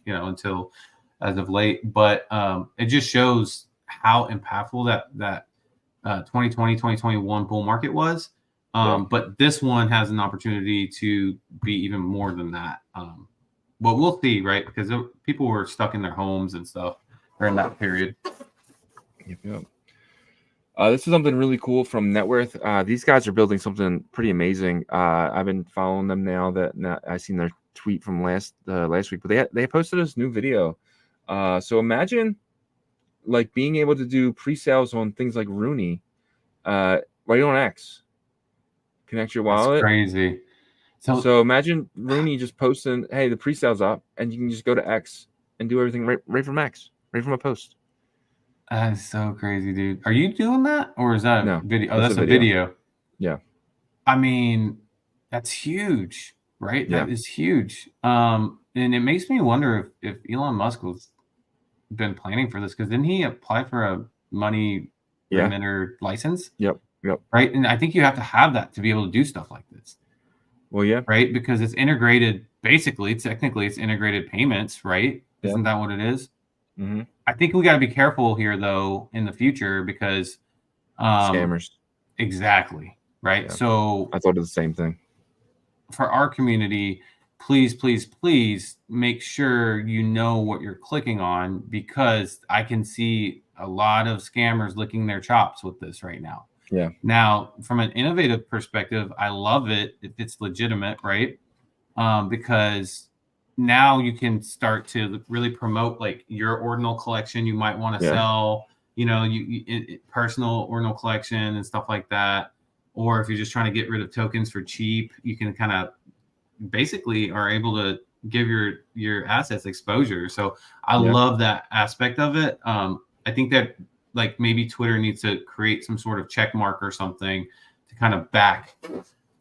until as of late. But it just shows how impactful that 2020, 2021 bull market was. But this one has an opportunity to be even more than that. But we'll see, right? Because people were stuck in their homes and stuff during that period. Yep. This is something really cool from Net Worth. These guys are building something pretty amazing. I've been following them now that I seen their tweet from last week, but they posted this new video. So imagine like being able to do pre-sales on things like Rooney, right on X. Connect your wallet. That's crazy. So imagine Rooney just posting, hey, the pre-sale's up, and you can just go to X and do everything right from X, right from a post. That is so crazy, dude. Are you doing that, or is that a video? Oh, that's a video. Yeah. I mean, that's huge, right? Yeah. That is huge. And it makes me wonder if Elon Musk has been planning for this, because didn't he apply for a money remitter license. Yep. Right. And I think you have to have that to be able to do stuff like this. Well, yeah. Right. Because it's integrated. Basically, technically, it's integrated payments. Right. Yeah. Isn't that what it is? Mm-hmm. I think we got to be careful here, though, in the future, because scammers. Exactly. Right. Yeah. So I thought of the same thing. For our community, please make sure you know what you're clicking on, because I can see a lot of scammers licking their chops with this right now. Yeah. Now, from an innovative perspective, I love it if it's legitimate, right? Because now you can start to really promote like your ordinal collection. You might want to sell, personal ordinal collection and stuff like that. Or if you're just trying to get rid of tokens for cheap, you can kind of basically are able to give your assets exposure. So I love that aspect of it. I think that like maybe Twitter needs to create some sort of check mark or something to kind of back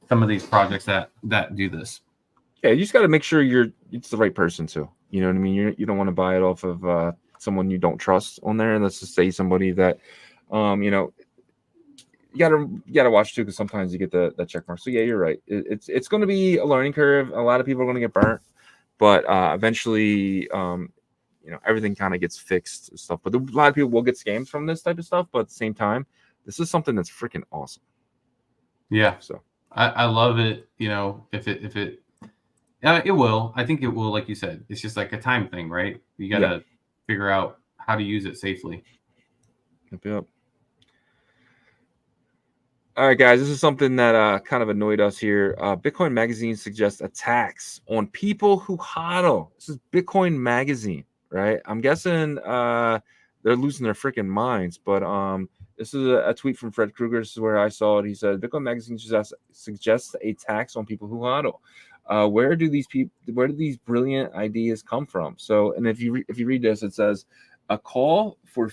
some of these projects that do this. Yeah, you just got to make sure it's the right person too. You know what I mean? You don't want to buy it off of someone you don't trust on there. And let's just say somebody that, you gotta watch too, because sometimes you get that check mark. So yeah, you're right. It's going to be a learning curve. A lot of people are going to get burnt, but eventually, everything kind of gets fixed and stuff. But a lot of people will get scammed from this type of stuff. But at the same time, this is something that's freaking awesome. Yeah. So I love it. If it will. I think it will. Like you said, it's just like a time thing, right? You got to figure out how to use it safely. Yep. All right, guys, this is something that kind of annoyed us here. Bitcoin Magazine suggests a tax on people who hodl. This is Bitcoin Magazine, right? I'm guessing they're losing their freaking minds. But this is a tweet from Fred Krueger. This is where I saw it. He said, Bitcoin Magazine suggests a tax on people who hodl. Where do these brilliant ideas come from? So, and if you read this, it says a call for a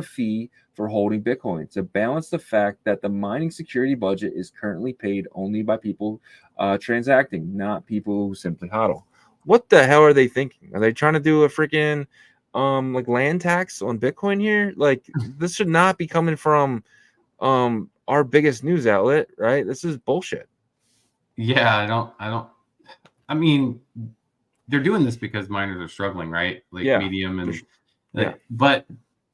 fee for holding Bitcoin to balance the fact that the mining security budget is currently paid only by people transacting, not people who simply hodl. What the hell are they thinking? Are they trying to do a freaking like land tax on Bitcoin here? Like, this should not be coming from our biggest news outlet, right? This is bullshit. Yeah, I mean, they're doing this because miners are struggling, right? Like medium and but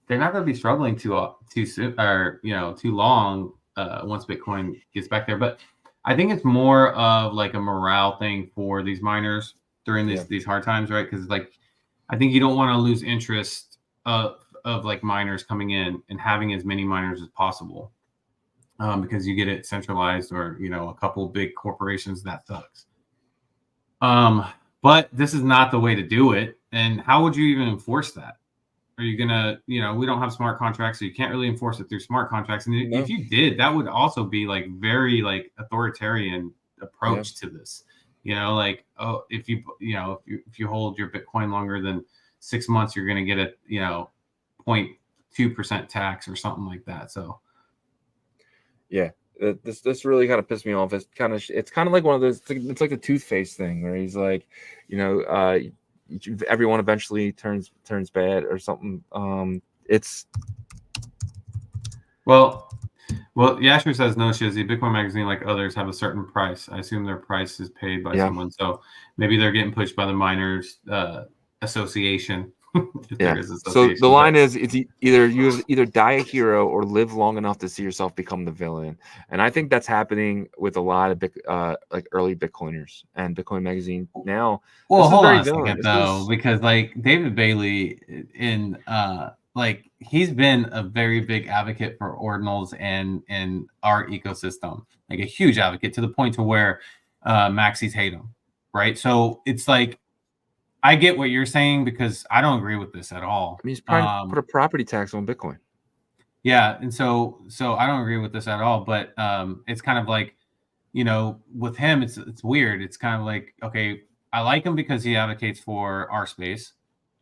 they're not going to be struggling too soon or too long once Bitcoin gets back there. But I think it's more of like a morale thing for these miners during these hard times, right? Because like I think you don't want to lose interest of like miners coming in and having as many miners as possible. Because you get it centralized or a couple big corporations. That sucks. But this is not the way to do it. And how would you even enforce that? Are you gonna, we don't have smart contracts, so you can't really enforce it through smart contracts. And if you did, that would also be like very like authoritarian approach to this. Like, oh, if you hold your Bitcoin longer than 6 months, you're gonna get a 0.2% tax or something like that. So yeah, this really kind of pissed me off. It's kind of like one of those. It's like the toothpaste thing where he's like, everyone eventually turns bad or something. It's well, Yasher says no, Shizzy. Bitcoin Magazine, like others, have a certain price. I assume their price is paid by someone, so maybe they're getting pushed by the miners association. So the line is, it's either die a hero or live long enough to see yourself become the villain. And I think that's happening with a lot of like early Bitcoiners and Bitcoin Magazine now. Well, hold on a second though, because like David Bailey like he's been a very big advocate for ordinals and our ecosystem, like a huge advocate to the point to where maxis hate him, right? So it's like, I get what you're saying because I don't agree with this at all. I mean, he's trying to put a property tax on Bitcoin. Yeah, and so I don't agree with this at all. But it's kind of like, with him, it's weird. It's kind of like, okay, I like him because he advocates for our space,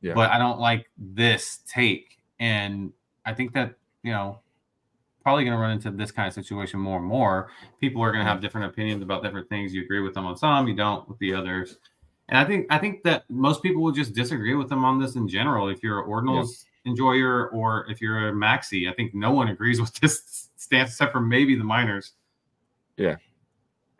but I don't like this take. And I think that probably going to run into this kind of situation more and more. People are going to have different opinions about different things. You agree with them on some, you don't with the others. And I think that most people will just disagree with them on this in general. If you're an Ordinals enjoyer or if you're a maxi. I think no one agrees with this stance except for maybe the miners. Yeah.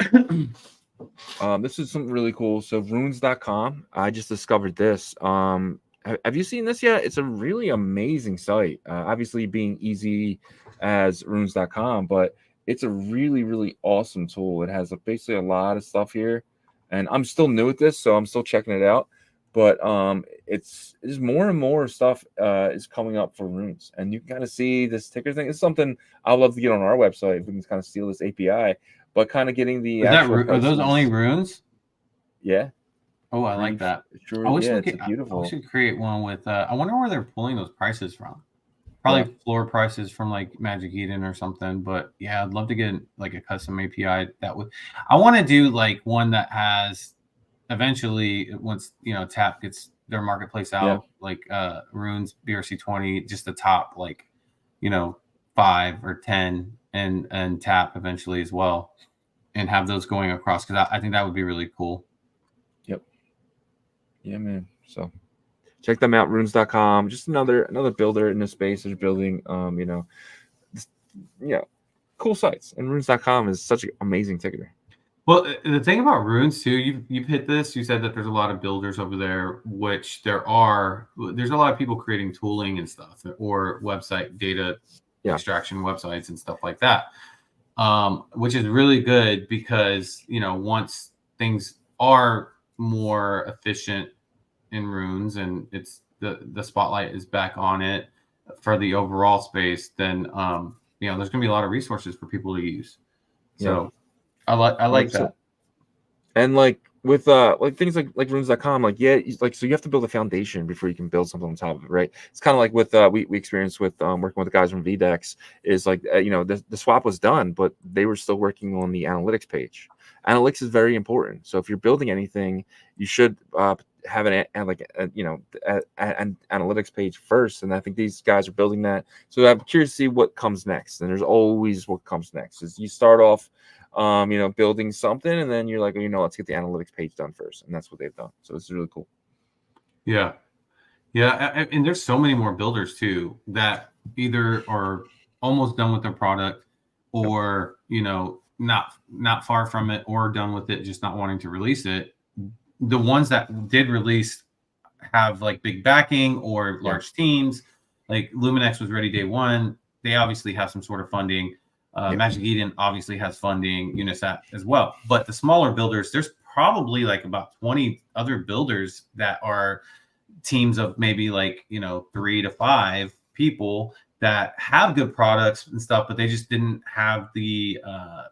This is something really cool. So runes.com, I just discovered this. Have you seen this yet? It's a really amazing site. Obviously being easy as runes.com, but it's a really, really awesome tool. It has basically a lot of stuff here, and I'm still new at this, so I'm still checking it out. But it's more and more stuff is coming up for runes, and you can kind of see this ticker thing. It's something I'd love to get on our website if we can kind of steal this API, but kind of getting the are those only runes? Yeah. Oh, I like that. Sure. I wish yeah, we it's could, beautiful. I should create one with. I wonder where they're pulling those prices from. Probably floor prices from like Magic Eden or something. But yeah, I'd love to get like a custom API that would. I want to do like one that has eventually once Tap gets their marketplace out, like runes BRC20, just the top like 5 or 10 and Tap eventually as well, and have those going across, because I think that would be really cool. Yep. Yeah, man. So check them out, runes.com. Just another builder in this space that's building cool sites. And runes.com is such an amazing ticketer. Well, the thing about runes too, you've hit this. You said that there's a lot of builders over there, which there's a lot of people creating tooling and stuff, or website data extraction websites and stuff like that, which is really good because once things are more efficient in runes and it's the spotlight is back on it for the overall space, then there's going to be a lot of resources for people to use. So I like that. And like with like things like runes.com, so you have to build a foundation before you can build something on top of it, right? It's kind of like with we experienced with working with the guys from VDEX, is like the swap was done, but they were still working on the analytics page. Analytics is very important. So if you're building anything, you should have an analytics page first. And I think these guys are building that. So I'm curious to see what comes next. And there's always what comes next. Is you start off building something, and then you're like, let's get the analytics page done first. And that's what they've done. So it's really cool. Yeah. And there's so many more builders too that either are almost done with their product or, not far from it, or done with it, just not wanting to release it. The ones that did release have like big backing or large teams. Like Luminex was ready day one. They obviously have some sort of funding. Magic Eden obviously has funding, Unisat as well. But the smaller builders, there's probably like about 20 other builders that are teams of maybe 3 to 5 people that have good products and stuff, but they just didn't have the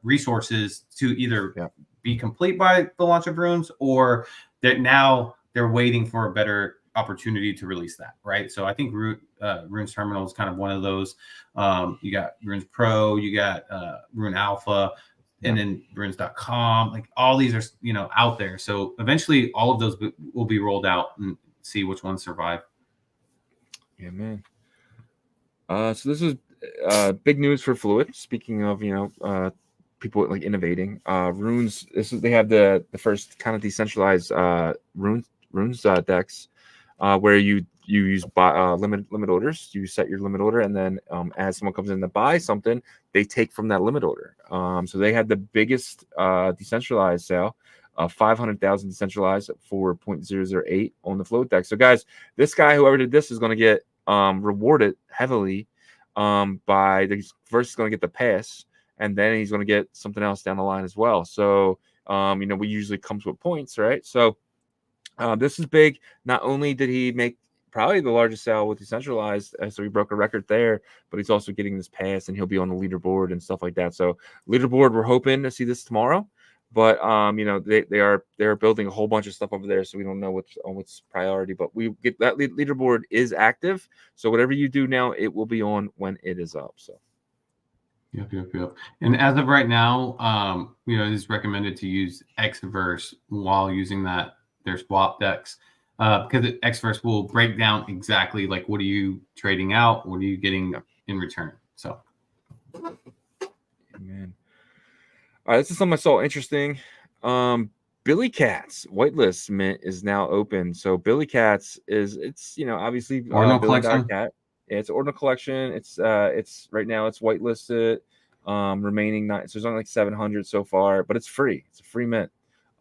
resources to either be complete by the launch of Runes, or that now they're waiting for a better opportunity to release that, right? So I think Runes Terminal is kind of one of those. You got Runes Pro, you got Rune Alpha, and then runes.com. Like all these are out there. So eventually all of those will be rolled out and see which ones survive. Yeah, man. So this is big news for Fluid. Speaking of people like innovating, Runes. They have the first kind of decentralized Runes decks, where you use limit orders. You set your limit order, and then as someone comes in to buy something, they take from that limit order. So they had the biggest decentralized sale, 500,000 decentralized for 0.008 on the Fluid deck. So guys, this guy, whoever did this, is going to get rewarded heavily by first he's going to get the pass, and then he's going to get something else down the line as well. So we usually comes with points, right? So this is big. Not only did he make probably the largest sale with decentralized, so he broke a record there, but he's also getting this pass, and he'll be on the leaderboard and stuff like that. So leaderboard, we're hoping to see this tomorrow, but they're building a whole bunch of stuff over there, so we don't know what's priority, but we get that leaderboard is active. So whatever you do now, it will be on when it is up. So. Yep. And as of right now, it is recommended to use Xverse while using their swap decks, because Xverse will break down exactly like what are you trading out, what are you getting in return. So, man, all right, this is something I saw interesting. Billy Cat's whitelist mint is now open. So Billy Cat's it's obviously Ordinal collection. Cat. It's Ordinal collection. It's right now it's whitelisted. Remaining 9. So there's only like 700 so far, but it's free. It's a free mint.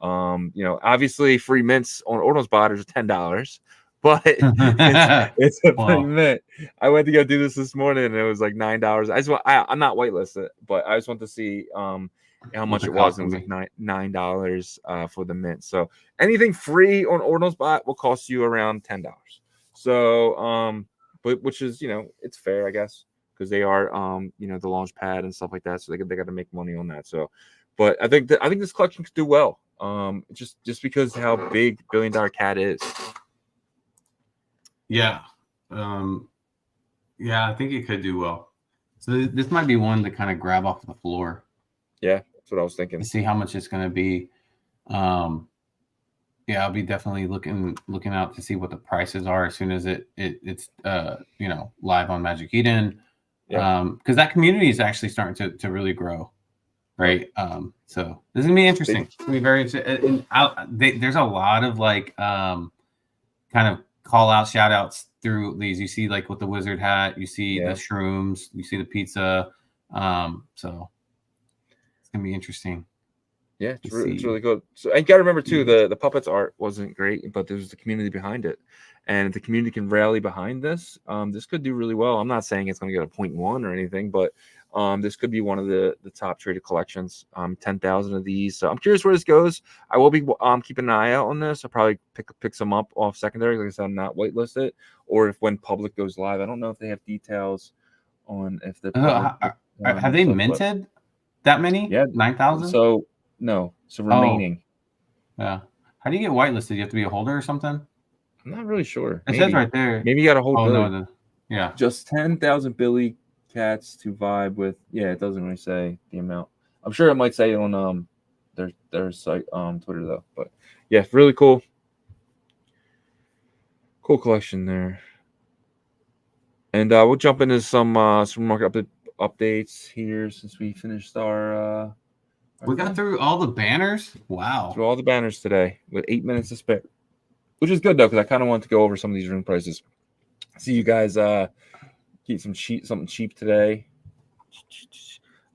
Obviously free mints on Ordinals botters are $10, but it's a free mint. I went to go do this morning and it was like $9. I'm not whitelisted, but I just want to see how much it was. And it was like $9 for the mint. So anything free on Ordinals bot will cost you around $10. So but which is it's fair, I guess, because they are the launch pad and stuff like that. So they got to make money on that. So, but I think this collection could do well. Just because how big $1 billion cat is. Yeah. I think it could do well. So this might be one to kind of grab off the floor. Yeah, that's what I was thinking. To see how much it's going to be. I'll be definitely looking out to see what the prices are as soon as it's live on Magic Eden. Yeah. Because that community is actually starting to really grow. Right. So this is gonna be interesting. It's gonna be very interesting. There's a lot of kind of call out shout outs through these. You see like with the wizard hat, you see the shrooms, you see the pizza. So it's gonna be interesting. Yeah, it's really good. So you gotta remember too, the puppets art wasn't great, but there's the community behind it. And if the community can rally behind this, this could do really well. I'm not saying it's gonna get a 0.1 or anything, but this could be one of the top traded collections. 10,000 of these. So I'm curious where this goes. I will be keeping an eye out on this. I'll probably pick some up off secondary. Like I said, I'm not whitelisted. Or if when public goes live, I don't know if they have details on if the have they minted that many? Yeah, 9,000. So no. So remaining. Yeah. How do you get whitelisted? You have to be a holder or something? I'm not really sure. It says right there. Maybe you got to hold. No, yeah. Just 10,000 Billy cats to vibe with. Yeah, it doesn't really say the amount. I'm sure it might say on their site Twitter though. But yeah, really cool collection there. And we'll jump into some market updates here since we finished our we got through all the banners. Wow. Through all the banners today with 8 minutes to spare, which is good though, because I kind of want to go over some of these room prices. See you guys keep something cheap today.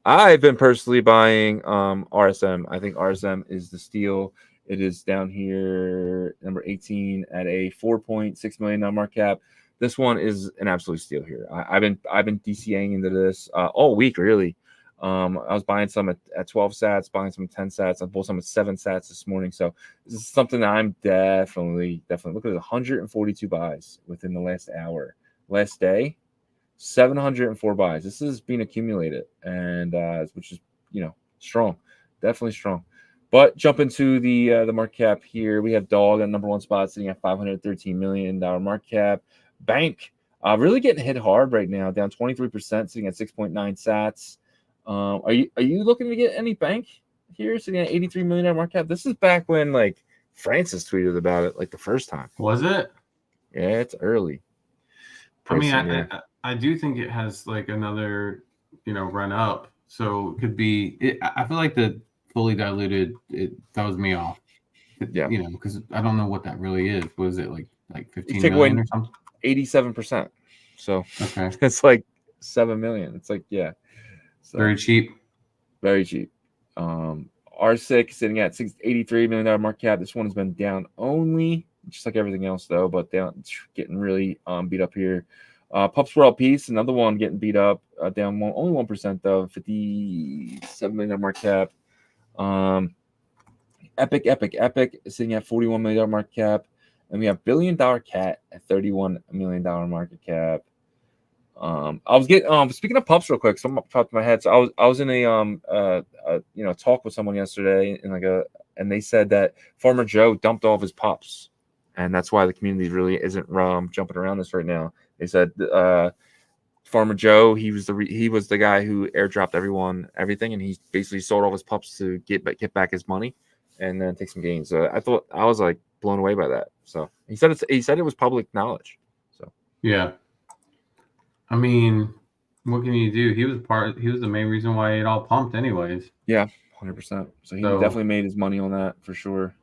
I've been personally buying RSM. I think RSM is the steal. It is down here, number 18 at a $4.6 million market cap. This one is an absolute steal here. I've been DCAing into this all week really. I was buying some at 12 sats, buying some at 10 sats. I bought some at 7 sats this morning. So this is something that I'm definitely look at 142 buys within the last hour. Last day, 704 buys. This is being accumulated, and which is strong, definitely strong. But jump into the market cap here. We have Dog at number 1 spot, sitting at $513 million market cap. Bank really getting hit hard right now, down 23%, sitting at 6.9 sats. Are you looking to get any bank here, sitting at $83 million market cap? This is back when like Francis tweeted about it like the first time. Was it? Yeah, it's early. I do think it has like another run up, so it could be. I feel like the fully diluted it throws me off. Yeah, because I don't know what that really is. Was it like 15 million or something? 87%. So okay, it's like 7 million. It's like so, very cheap. Very cheap. R6 sitting at $83 million market cap. This one has been down only, just like everything else though, but down, getting really beat up here. Pups World Peace, another one getting beat up, down only 1% though, $57 million market cap. Epic sitting at $41 million market cap, and we have $1 billion cat at $31 million market cap. I was getting speaking of pups real quick, something popped in my head. So I was in a talk with someone yesterday, and they said that Farmer Joe dumped all of his pups, and that's why the community really isn't jumping around this right now. They said Farmer Joe, he was the guy who airdropped everything, and he basically sold all his pups to get back his money and then take some gains. So I was like blown away by that. So he said it was public knowledge. So yeah, I mean, what can you do? He was the main reason why it all pumped, anyways. Yeah, 100%. So he definitely made his money on that for sure.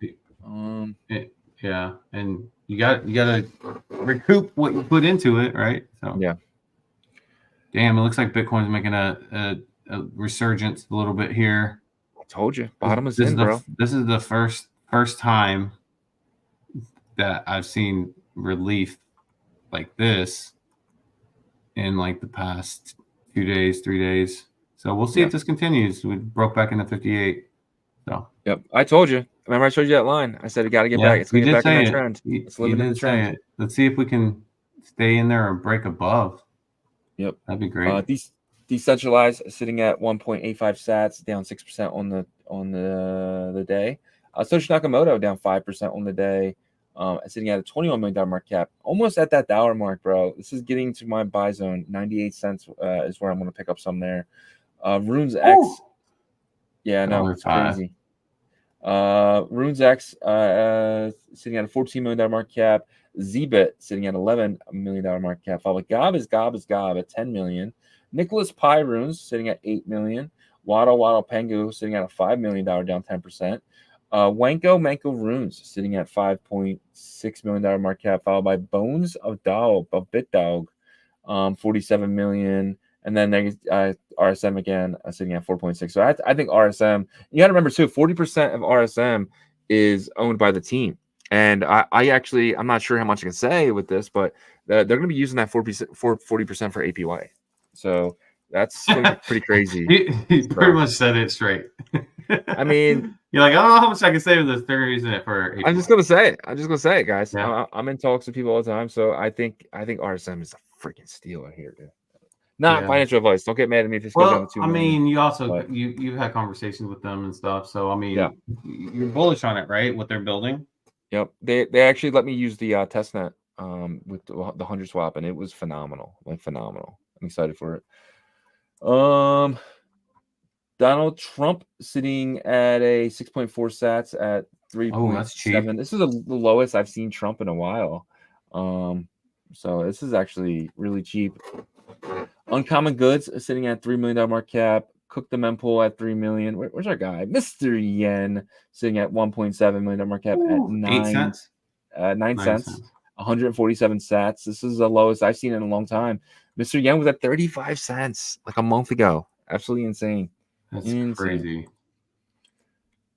Yeah, and you got to recoup what you put into it, right? So yeah, Damn, it looks like Bitcoin's making a resurgence a little bit here. I told you, bottom is This in, bro. This is the first time that I've seen relief like this in like the past 2 days, 3 days. So we'll see if this continues. We broke back into 58. So yep, I told you. Remember, I showed you that line. I said, "You got to get back. It's gonna get back in that trend. It's living in the trend." Let's see if we can stay in there or break above. Yep, that'd be great. Decentralized sitting at 1.85 sats, down 6% on the day. Satoshi Nakamoto down 5% on the day, sitting at a $21 million market cap, almost at that dollar mark, bro. This is getting to my buy zone. 98 cents is where I'm going to pick up some there. Runes X, yeah, no, it's crazy. Runes X sitting at a $14 million market cap. Zbit sitting at $11 million market cap. Followed by Gob at $10 million. Nicholas Pi Runes sitting at $8 million. Waddle Pengu sitting at a $5 million, down 10%. Manko Runes sitting at $5.6 million market cap, followed by Bones of BitDog, $47 million. And then RSM again sitting at 4.6. So I think RSM, you got to remember too, 40% of RSM is owned by the team. And I actually, I'm not sure how much I can say with this, but they're going to be using that 40% for APY. So that's pretty crazy. He pretty much said it straight. I mean, you're like, I don't know how much I can say with this. They're using it for APY. I'm just gonna say it, guys. Yeah. I'm in talks with people all the time, so I think RSM is a freaking steal here, dude. Not financial advice. Don't get mad at me if it's going down to 2 million. I mean, you also you had conversations with them and stuff. So I mean, you're bullish on it, right? What they're building. Yep. They actually let me use the testnet with the 100 swap, and it was phenomenal. Phenomenal. I'm excited for it. Donald Trump sitting at a 6.4 sats at 3.7. This is the lowest I've seen Trump in a while. So this is actually really cheap. Uncommon Goods sitting at $3 million market cap. Cook the mempool at $3 million. Where's our guy? Mr. Yen sitting at $1.7 million market cap at 9 cents. 9 cents. 147 sats. This is the lowest I've seen in a long time. Mr. Yen was at 35 cents like a month ago. Absolutely insane. That's crazy.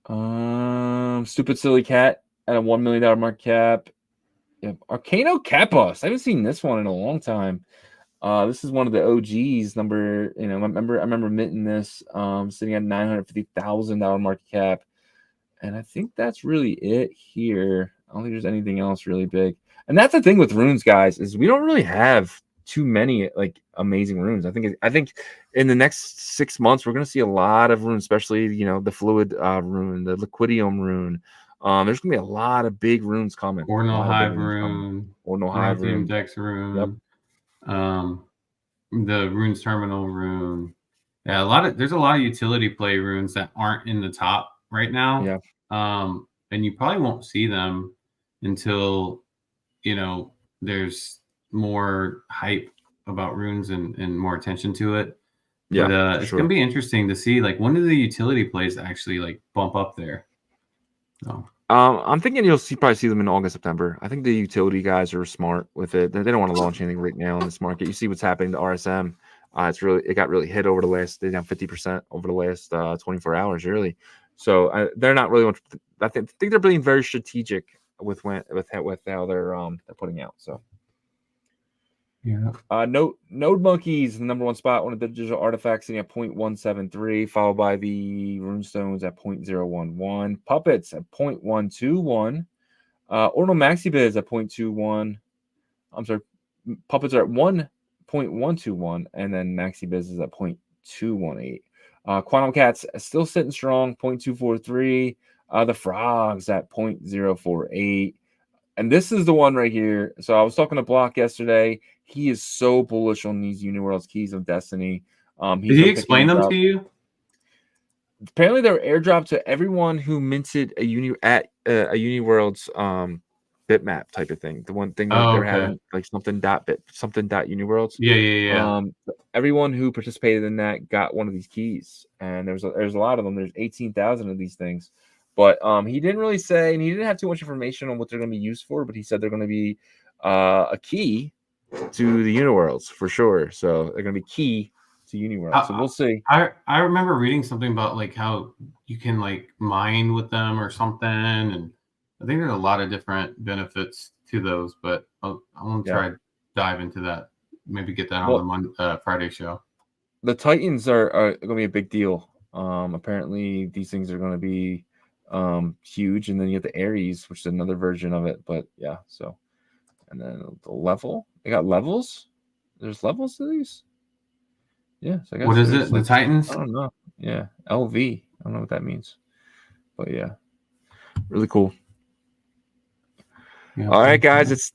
Stupid Silly Cat at a $1 million market cap. Arcano Kapos. I haven't seen this one in a long time. This is one of the OGs. I remember minting this, sitting at $950,000 market cap, and I think that's really it here. I don't think there's anything else really big. And that's the thing with runes, guys, is we don't really have too many amazing runes. I think in the next 6 months we're gonna see a lot of runes, especially the fluid rune, the liquidium rune. There's gonna be a lot of big runes coming. Ordinal Hive rune, Ordinal Hive rune, Dex rune. Yep. The runes terminal rune. Yeah, there's a lot of utility play runes that aren't in the top right now. Yeah. And you probably won't see them until there's more hype about runes and more attention to it. Yeah. But it's gonna be interesting to see when do the utility plays actually bump up there. So I'm thinking you'll probably see them in August, September. I think the utility guys are smart with it. They don't want to launch anything right now in this market. You see what's happening to RSM. It got really hit over the last. They're down 50% over the last 24 hours, really. So they're not really. I think they're being very strategic with how they're putting out. So yeah. Node Monkeys, the number one spot, one of the digital artifacts sitting at 0.173, followed by the Runestones at 0.011, Puppets at 0.121, Ordinal MaxiBiz at 0.21. I'm sorry, Puppets are at 1.121, and then MaxiBiz is at 0.218. Quantum Cats still sitting strong, 0.243. The Frogs at 0.048. And this is the one right here. So I was talking to Block yesterday. He is so bullish on these Uniworld's Keys of Destiny. Did he explain them to you? Apparently, they're airdropped to everyone who minted a Uniworld's bitmap type of thing. The one thing that they're having something dot Uniworlds. Yeah. Everyone who participated in that got one of these keys, and there's a lot of them. There's 18,000 of these things. But he didn't really say, and he didn't have too much information on what they're going to be used for, but he said they're going to be a key to the uniworlds for sure. So they're going to be key to uniworlds. So we'll see. I remember reading something about like how you can like mine with them or something, and I think there's a lot of different benefits to those. But I want to try to dive into that. Maybe get that on the Friday show. The Titans are going to be a big deal. Apparently, these things are going to be huge, and then you get the Ares, which is another version of it. But yeah, so and then the level. They got levels. There's levels to these. Yeah. So I guess what is it? Like, the Titans? I don't know. Yeah, LV. I don't know what that means, but yeah, really cool. Yeah, all right, guys, it's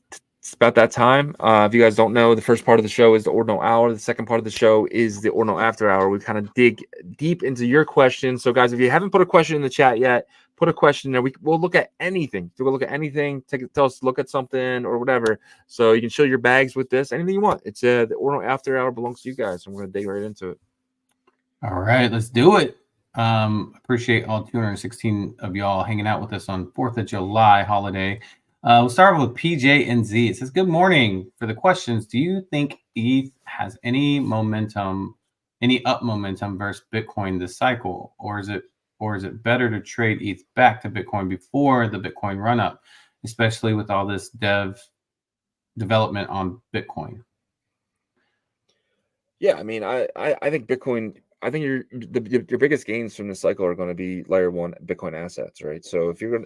about that time. If you guys don't know, the first part of the show is the Ordinal Hour. The second part of the show is the Ordinal After Hour. We kind of dig deep into your questions. So, guys, if you haven't put a question in the chat yet, put a question there. We'll look at anything. So we'll look at anything. Tell us to look at something or whatever. So you can show your bags with this. Anything you want. It's the Ordinal After Hour belongs to you guys. So we're going to dig right into it. All right, let's do it. Appreciate all 216 of y'all hanging out with us on 4th of July holiday. We'll start with PJ and Z. It says, good morning. For the questions, do you think ETH has any momentum, any up momentum versus Bitcoin this cycle? Or is it better to trade ETH back to Bitcoin before the Bitcoin run up, especially with all this development on Bitcoin? Yeah, I mean, I think Bitcoin. I think your biggest gains from this cycle are going to be layer one Bitcoin assets, right? So if you're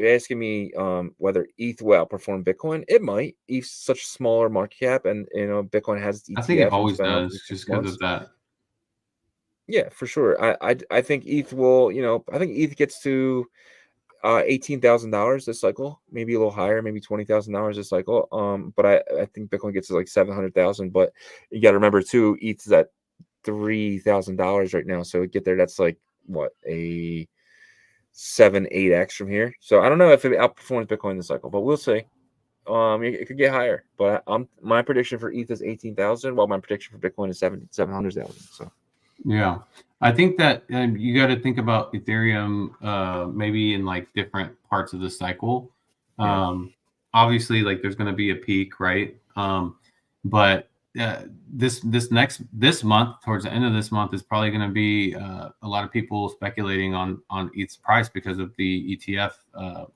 asking me whether ETH will outperform Bitcoin, it might. ETH's such a smaller market cap, and Bitcoin has ETF. I think it always does, just because of that. Yeah, for sure. I think ETH will. I think ETH gets to $18,000 this cycle, maybe a little higher, maybe $20,000 this cycle. But I think Bitcoin gets to like 700,000. But you got to remember too, ETH is at $3,000 right now. So get there, that's like what, a 7-8x from here. So I don't know if it outperforms Bitcoin this cycle, but we'll see. It could get higher. But my prediction for ETH is 18,000, while my prediction for Bitcoin is 700,000. So yeah, I think that you got to think about Ethereum maybe in like different parts of the cycle. Obviously, like there's going to be a peak, right? But this month, towards the end of this month, is probably going to be a lot of people speculating on ETH's price because of the ETF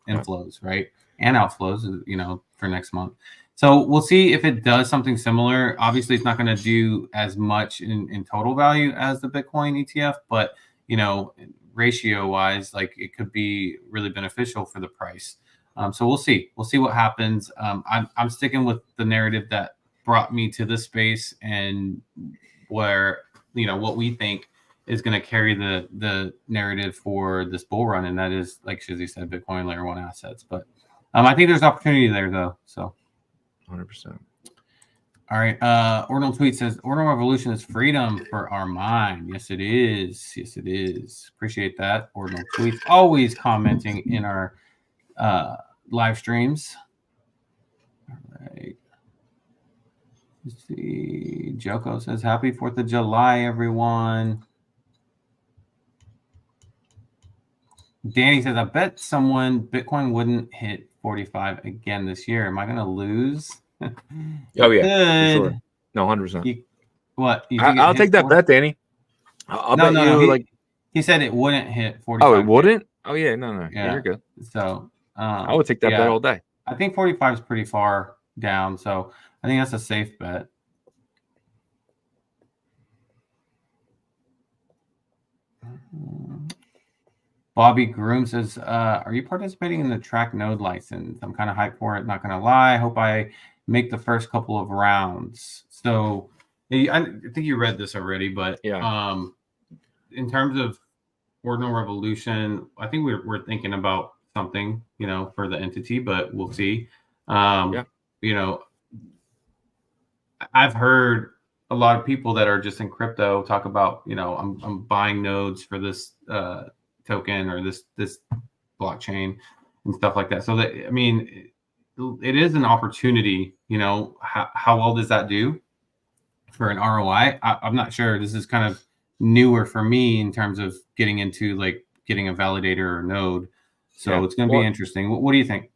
inflows, right, and outflows, for next month. So we'll see if it does something similar. Obviously, it's not going to do as much in total value as the Bitcoin ETF, but ratio wise, like it could be really beneficial for the price. So we'll see. We'll see what happens. I'm sticking with the narrative that brought me to this space, and where what we think is going to carry the narrative for this bull run, and that is, like Shizzy said, Bitcoin layer one assets. But I think there's opportunity there though. So 100%. All right. Ordinal tweet says, Ordinal Revolution is freedom for our mind. Yes, it is. Yes, it is. Appreciate that. Ordinal tweets always commenting in our live streams. All right. Let's see. Joko says, happy 4th of July, everyone. Danny says, I bet Bitcoin wouldn't hit 45 again this year. Am I going to lose? Oh, yeah. For sure. No, 100%. What? I'll take that bet, Danny. I'll bet you. He said it wouldn't hit 45. Oh, it wouldn't? Oh, yeah. No. Yeah, you're good. So I would take that bet all day. I think 45 is pretty far down. So I think that's a safe bet. Bobby Groom says, are you participating in the track node license? I'm kind of hyped for it, not going to lie. Hope I make the first couple of rounds. So I think you read this already, but yeah. In terms of Ordinal Revolution, I think we're thinking about something, for the entity, but we'll see. I've heard a lot of people that are just in crypto talk about, I'm buying nodes for this token or this blockchain and stuff like that. So that, it is an opportunity. How well does that do for an ROI? I'm not sure. This is kind of newer for me in terms of getting into like getting a validator or node. So it's going to be interesting. What do you think?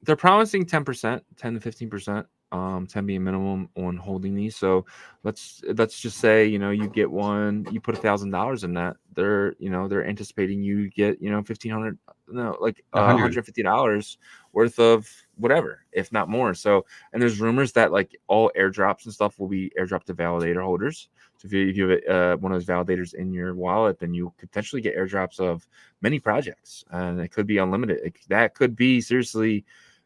They're promising 10%, 10 to 15%. 10 being minimum on holding these. So let's just say, you know, you get one, you put $1,000 in that. They're anticipating you get, $1,500, no, like $150 worth of whatever, if not more. So, and there's rumors that like all airdrops and stuff will be airdropped to validator holders. So if you have one of those validators in your wallet, then you could potentially get airdrops of many projects, and it could be unlimited. That could be seriously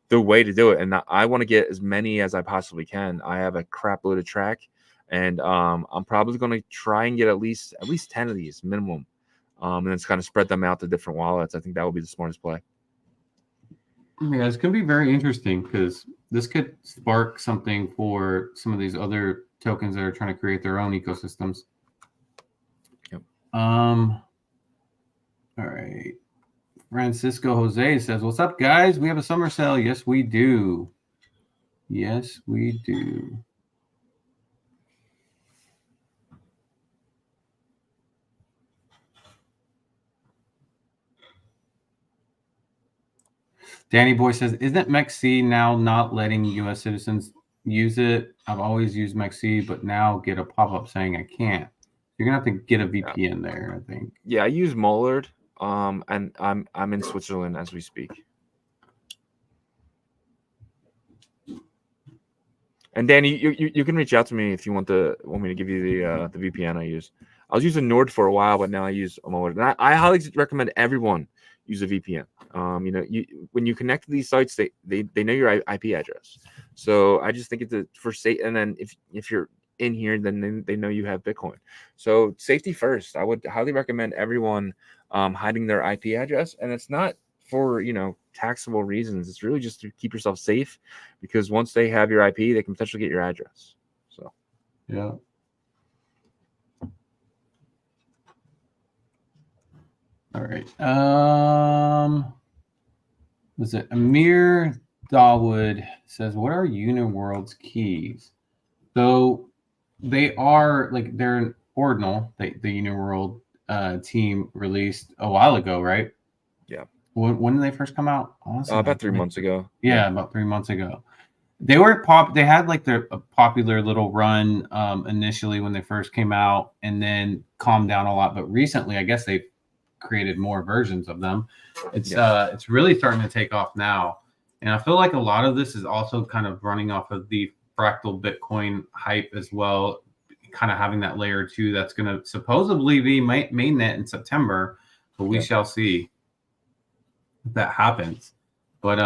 the way to do it. And I want to get as many as I possibly can. I have a crap load of track, and I'm probably going to try and get at least 10 of these minimum, and then just kind of spread them out to different wallets. I think that would be the smartest play. Yeah, it's going to be very interesting because this could spark something for some of these other tokens that are trying to create their own ecosystems. Yep. All right. Francisco Jose says, "What's up, guys? We have a summer sale." Yes, we do. Yes, we do. Danny Boy says, "Isn't MEXC now not letting U.S. citizens use it? I've always used MEXC, but now get a pop-up saying I can't." You're gonna have to get a VPN there, I think. Yeah, I use Mullard, and I'm in Switzerland as we speak. And Danny, you can reach out to me if you want me to give you the VPN I use. I was using Nord for a while, but now I use Mullard. And I highly recommend everyone use a VPN. When you connect to these sites, they know your IP address. So I just think it's for safe. And then if you're in here, then they know you have Bitcoin. So safety first. I would highly recommend everyone hiding their IP address, and it's not for taxable reasons. It's really just to keep yourself safe, because once they have your IP, they can potentially get your address. So yeah. All right. Was it Amir Dawood says, "What are Uniworld's keys?" So they are they're an Ordinal. The Uniworld team released a while ago, right? Yeah. When did they first come out? Honestly, about 3 months ago. Yeah, about 3 months ago. They were They had a popular little run initially when they first came out, and then calmed down a lot. But recently, I guess they've created more versions of them. It's really starting to take off now, and I feel like a lot of this is also kind of running off of the fractal Bitcoin hype as well, kind of having that layer 2 that's going to supposedly be mainnet in September, but we shall see if that happens. But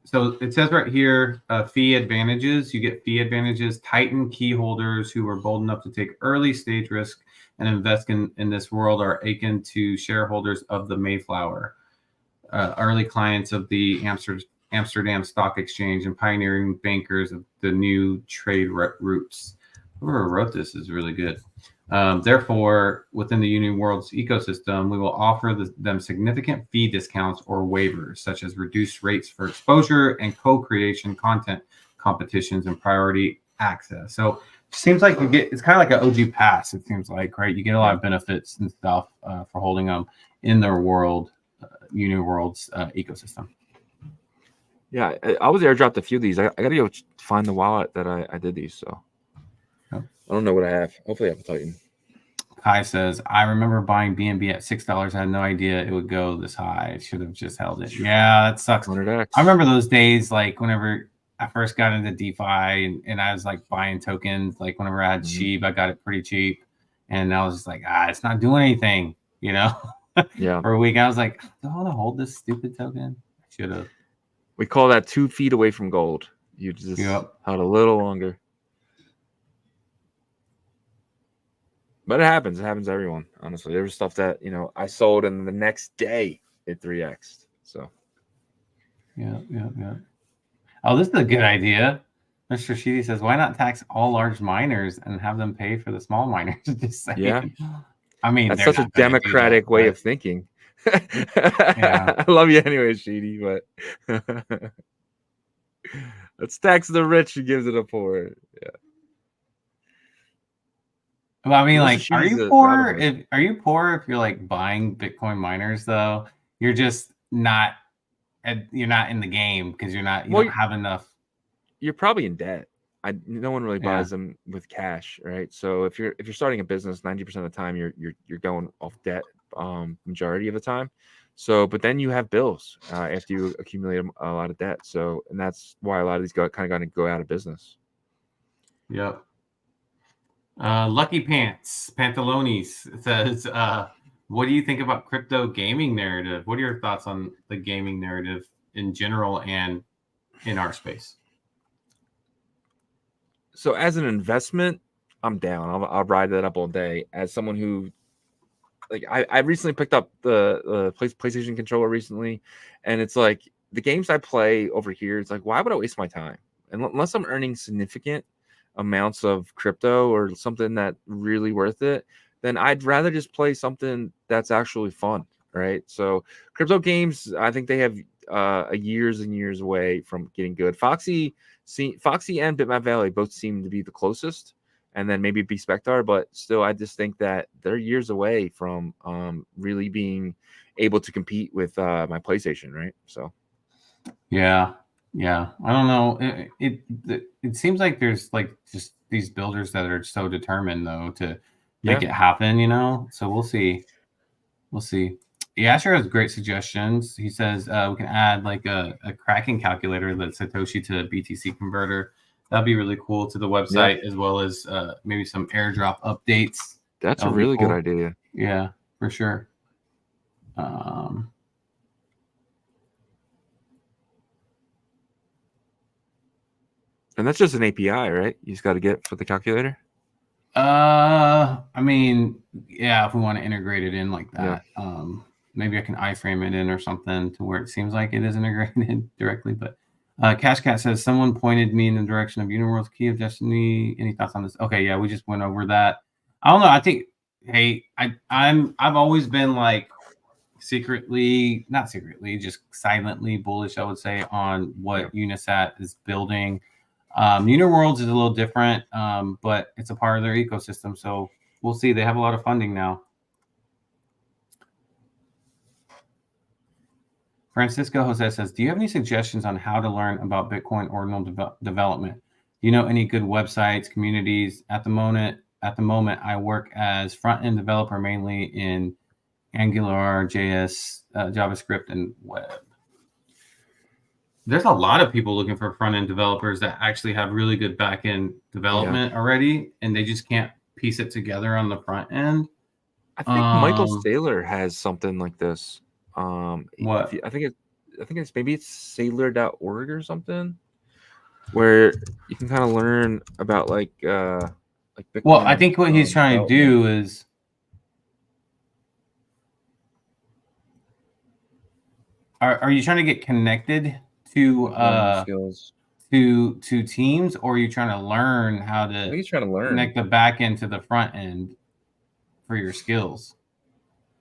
so it says right here, fee advantages. You get fee advantages. Titan key holders who were bold enough to take early stage risk and invest in this world are akin to shareholders of the Mayflower, early clients of the Amsterdam Stock Exchange, and pioneering bankers of the new trade routes. Whoever wrote this is really good. Therefore, within the Uniworld's ecosystem, we will offer them significant fee discounts or waivers, such as reduced rates for exposure and co-creation content competitions and priority access. So it seems like it's kind of like an OG pass, it seems like, right? You get a lot of benefits and stuff for holding them in their world, Uniworld's ecosystem. Yeah, I was airdropped a few of these. I got to go find the wallet that I did these, so. I don't know what I have. Hopefully I have a Titan. Kai says, "I remember buying BNB at $6. I had no idea it would go this high. I should have just held it." Yeah, that sucks. 100x. I remember those days, like whenever I first got into DeFi and I was like buying tokens, like whenever I had Sheep, I got it pretty cheap. And I was just like, it's not doing anything, Yeah. For a week, I was like, do I want to hold this stupid token? I should have. We call that 2 feet away from gold. You just held a little longer. But it happens. It happens to everyone, honestly. There was stuff that, I sold and the next day it 3x'd. So. Yeah. Oh, this is a good idea. Mr. Sheedy says, "Why not tax all large miners and have them pay for the small miners?" Just saying. Yeah. I mean, that's such a democratic way of thinking. I love you anyway, Sheedy, but let's tax the rich who gives it to poor. Yeah. Well, I mean, like, are you poor if you're like buying Bitcoin miners though? You're just not. You're not in the game because you don't have enough. you're probably in debt. No one really Yeah. buys them with cash, right? So if you're starting a business, 90% of the time you're going off debt, majority of the time. So, but then you have bills after you accumulate a lot of debt. So, and that's why a lot of these kind of got to go out of business. Yep. Lucky Pants Pantalones says, "What do you think about crypto gaming narrative? What are your thoughts on the gaming narrative in general and in our space?" So, as an investment, I'm down. I'll ride that up all day. As someone who, like, I recently picked up the PlayStation controller recently, and it's like the games I play over here. It's like, why would I waste my time? And unless I'm earning significant amounts of crypto or something that really worth it, then I'd rather just play something that's actually fun, right? So crypto games, I think they have years and years away from getting good. Foxy and Bitmap Valley both seem to be the closest, and then maybe Spectar, but still, I just think that they're years away from really being able to compete with my PlayStation, right? So Yeah, I don't know. It seems like there's like just these builders that are so determined though to make it happen, you know. So we'll see. We'll see. Yeah, Asher has great suggestions. He says we can add like a cracking calculator that's Satoshi to BTC converter. That'd be really cool to the website, as well as maybe some airdrop updates. That's a really good idea. Yeah, for sure. And that's just an API, right? You just got to get for the calculator. I mean, yeah, if we want to integrate it in like that, maybe I can iframe it in or something to where it seems like it is integrated directly. But Cash Cat says someone pointed me in the direction of Uniworld's Key of Destiny. Any thoughts on this? Okay, yeah, we just went over that. I don't know. I think, hey, I've always been like not secretly, just silently bullish, I would say, on what Unisat is building. Uniworlds is a little different, but it's a part of their ecosystem. So we'll see. They have a lot of funding now. Francisco Jose says, do you have any suggestions on how to learn about Bitcoin Ordinal development? Do you know any good websites, communities? At the moment, I work as front-end developer mainly in Angular, JS, JavaScript, and web. There's a lot of people looking for front-end developers that actually have really good back-end development already, and they just can't piece it together on the front end. I think Michael Saylor has something like this. What? I think it's maybe it's sailor.org or something, where you can kind of learn about like Bitcoin. Well, I think what he's trying to do is are you trying to get connected to skills to teams, or are you trying to learn how to connect the back end to the front end for your skills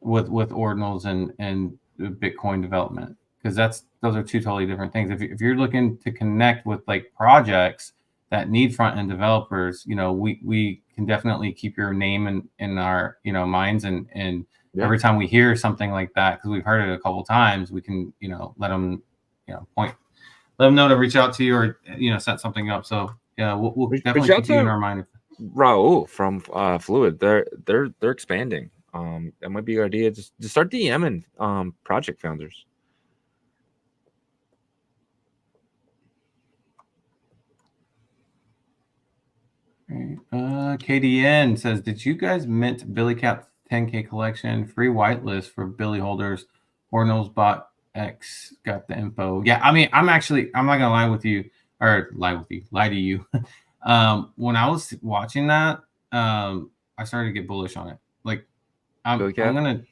with ordinals and Bitcoin development? Because those are two totally different things. If you're looking to connect with like projects that need front end developers, you know, we can definitely keep your name in our, you know, minds, and every time we hear something like that, because we've heard it a couple times, we can, you know, let them know to reach out to you, or, you know, set something up. So yeah, we'll definitely keep you in our mind. Raul from Fluid, they're expanding. That might be a good idea. Just start DMing project founders. KDN says, did you guys mint Billy Cap 10K collection free whitelist for Billy holders? Ordinals bot X got the info. Yeah, I mean, I'm not gonna lie to you. When I was watching that, I started to get bullish on it. Like, I'm gonna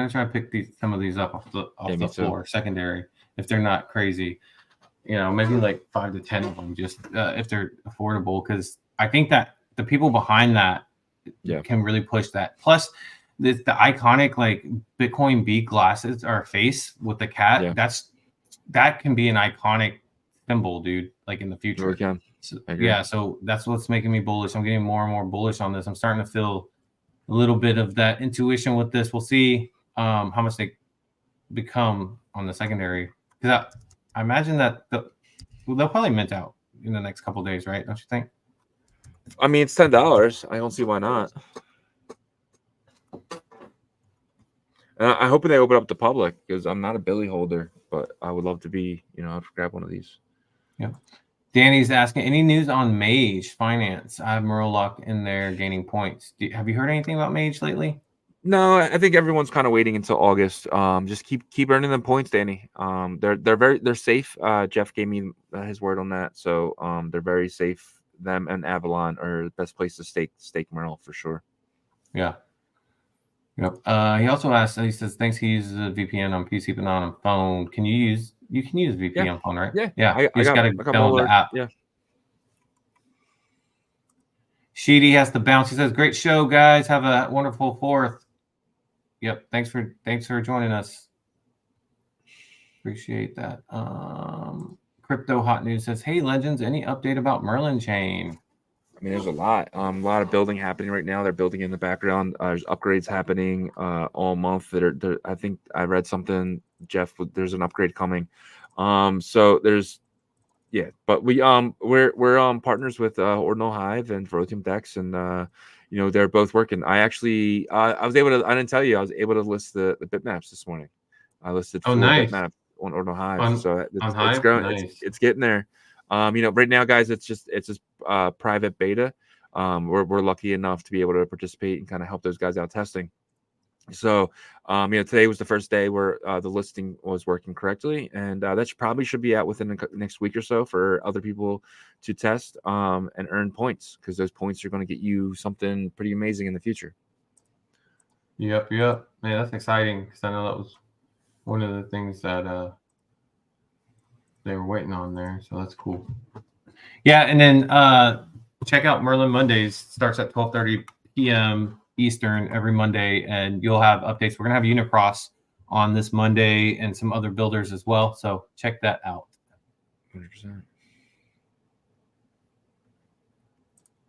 try to pick some of these up off the floor, secondary, if they're not crazy. You know, maybe like 5 to 10 of them, just if they're affordable, because I think that the people behind that can really push that. Plus, the iconic like Bitcoin B glasses or face with the cat, that can be an iconic symbol, dude, like in the future. So that's what's making me bullish. I'm getting more and more bullish on this. I'm starting to feel a little bit of that intuition with this. We'll see how much they become on the secondary, because I imagine that they'll probably mint out in the next couple of days, right? Don't you think? I mean, it's $10. I don't see why not. I hope they open up to public because I'm not a Billy holder, but I would love to be, I'd grab one of these. Yeah. Danny's asking, any news on Mage Finance? I have Murloc in there gaining points. Have you heard anything about Mage lately? No, I think everyone's kind of waiting until August. Just keep earning them points, Danny. They're safe. Jeff gave me his word on that, so they're very safe. Them and Avalon are the best place to stake Merle for sure. Yeah. Yep. He also asked. He says thanks. He uses a VPN on PC, but not on phone. You can use VPN on phone, right? Yeah. You just gotta download the app. Yeah. Sheedy has to bounce. He says, "Great show, guys. Have a wonderful 4th." Yep. Thanks for joining us. Appreciate that. Crypto Hot News says, "Hey, legends, any update about Merlin Chain?" I mean, there's a lot of building happening right now. They're building in the background. There's upgrades happening all month. I think I read something, Jeff. There's an upgrade coming. So there's, but we're partners with Ordinal Hive and Verothium Dex, and they're both working. I actually I didn't tell you I was able to list the bitmaps this morning. I listed 4 bitmaps on Ordinal Hive, so it's growing. Nice. It's getting there. Right now, guys, it's just private beta. We're lucky enough to be able to participate and kind of help those guys out testing. So, today was the first day where the listing was working correctly, and that probably should be out within the next week or so for other people to test and earn points, because those points are going to get you something pretty amazing in the future. Yep. Man, that's exciting because I know that was one of the things that they were waiting on there, so that's cool. Yeah, and then check out Merlin Mondays. Starts at 12:30 p.m. Eastern every Monday, and you'll have updates. We're gonna have Unicross on this Monday and some other builders as well, so check that out. 100%.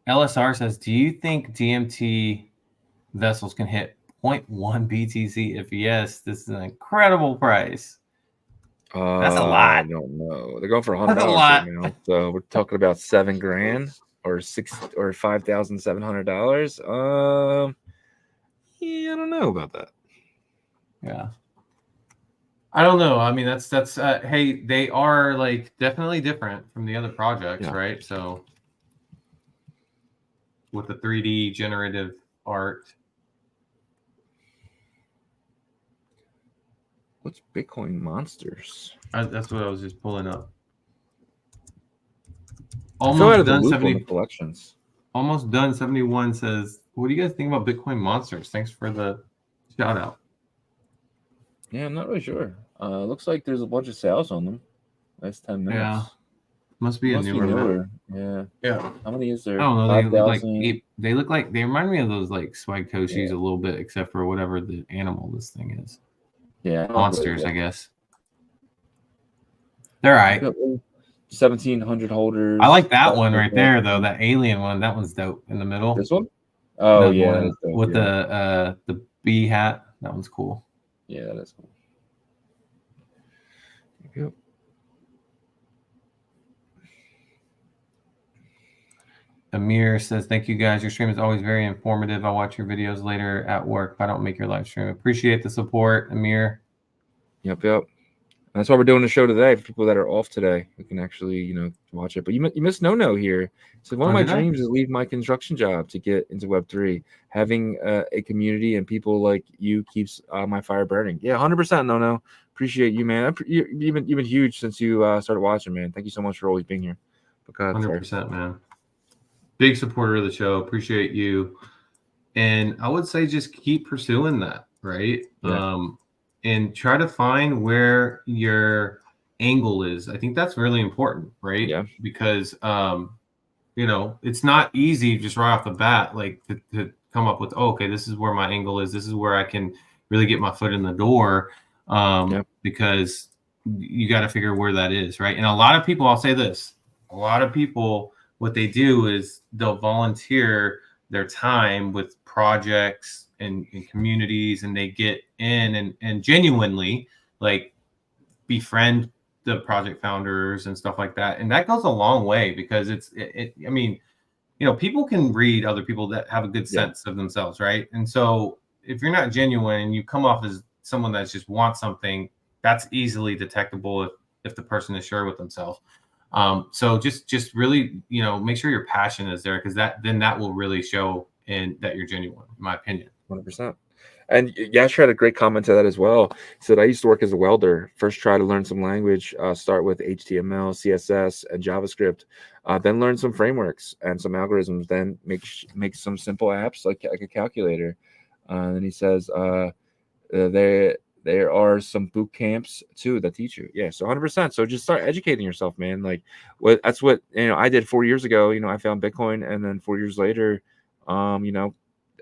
LSR says, do you think DMT vessels can hit 0.1 BTC? If yes, this is an incredible price. That's a lot. I don't know. They're going for $100 That's a lot. right now. So we're talking about $7,000 or $5,700. Yeah, I don't know about that. Yeah, I don't know. I mean, that's hey, they are like definitely different from the other projects, right? So with the 3D generative art. What's Bitcoin Monsters? That's what I was just pulling up. Almost done 70 collections. Almost done 71 says, what do you guys think about Bitcoin Monsters? Thanks for the shout out. Yeah, I'm not really sure. Looks like there's a bunch of sales on them. Last 10 minutes. Yeah. Must be a newer. Yeah. Yeah. How many is there? I don't know. They look like they remind me of those like swag Toshis a little bit, except for whatever the animal this thing is. Yeah. Monsters, I guess. They're all right. 1,700 holders. I like that one right there, though. That alien one. That one's dope in the middle. This one? Oh, that yeah. One with the bee hat. That one's cool. Yeah, that is cool. Yep. Amir says, thank you guys. Your stream is always very informative. I'll watch your videos later at work if I don't make your live stream. Appreciate the support, Amir. Yep. That's why we're doing the show today. For people that are off today, we can actually, watch it. But you missed No here. So one of my dreams is to leave my construction job to get into Web3. Having a community and people like you keeps my fire burning. Yeah, 100% No. Appreciate you, man. You've been huge since you started watching, man. Thank you so much for always being here. 100%, man. Big supporter of the show. Appreciate you. And I would say just keep pursuing that, right? Yeah. And try to find where your angle is. I think that's really important, right? Yeah. Because, it's not easy just right off the bat, like to come up with, okay, this is where my angle is. This is where I can really get my foot in the door. Because you got to figure where that is, right? And a lot of people, I'll say this, what they do is they'll volunteer their time with projects and communities, and they get in and genuinely like befriend the project founders and stuff like that. And that goes a long way because I mean, people can read other people that have a good sense of themselves, right? And so if you're not genuine and you come off as someone that just wants something, that's easily detectable if the person is sure with themselves. So just really, make sure your passion is there, because that will really show in that you're genuine, in my opinion. 100%. And Yasher had a great comment to that as well. He said, I used to work as a welder. First, try to learn some language, start with HTML, CSS, and JavaScript, then learn some frameworks and some algorithms, then make some simple apps like a calculator. And then he says, there are some boot camps too that teach you. Yeah, so 100%. So just start educating yourself, man. Like that's what I did 4 years ago. I found Bitcoin, and then 4 years later,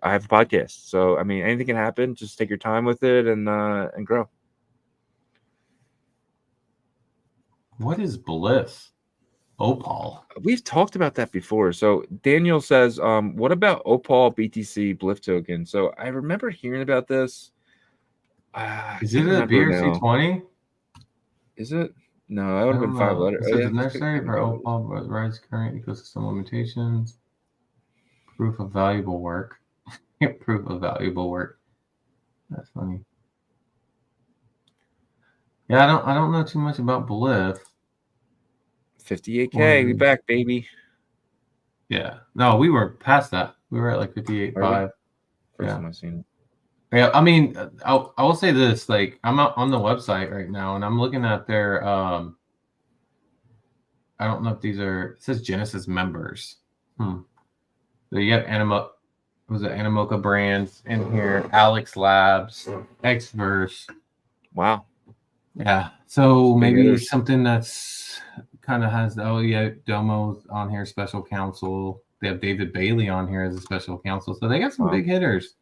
I have a podcast. So I mean, anything can happen. Just take your time with it and grow. What is Bliss? Opal. We've talked about that before. So Daniel says, what about Opal BTC Bliff token? So I remember hearing about this. Is it a BRC20? Is it? No, that would have been 5 letters. Is it necessary for Opal but rights current ecosystem limitations? Proof of valuable work. Proof of valuable work. That's funny. Yeah, I don't know too much about Bliff. 58K, we back, baby. Yeah. No, we were past that. We were at like 58.5. First time I've seen it. Yeah, I mean, I will say this, like, I'm out on the website right now and I'm looking at their I don't know if these are, it says Genesis members. So you have Animoca Brands in here, Alex Labs, Xverse. Wow. Yeah. So maybe something that's kind of has Domo's on here, special counsel. They have David Bailey on here as a special counsel. So they got some big hitters.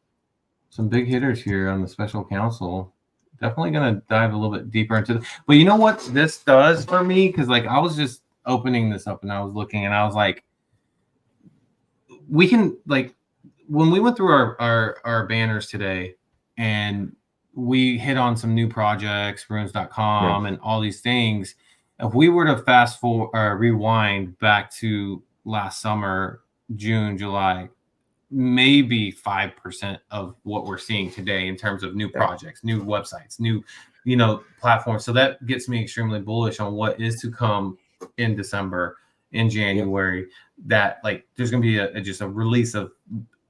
Some big hitters here on the special counsel. Definitely going to dive a little bit deeper into this. But you know what this does for me? Because like I was just opening this up and I was looking and I was like, we can, like, when we went through our banners today and we hit on some new projects, runes.com and all these things, if we were to fast forward or rewind back to last summer, June, July, maybe 5% of what we're seeing today in terms of new projects, new websites, new, platforms. So that gets me extremely bullish on what is to come in December, in January, that like there's going to be just a release of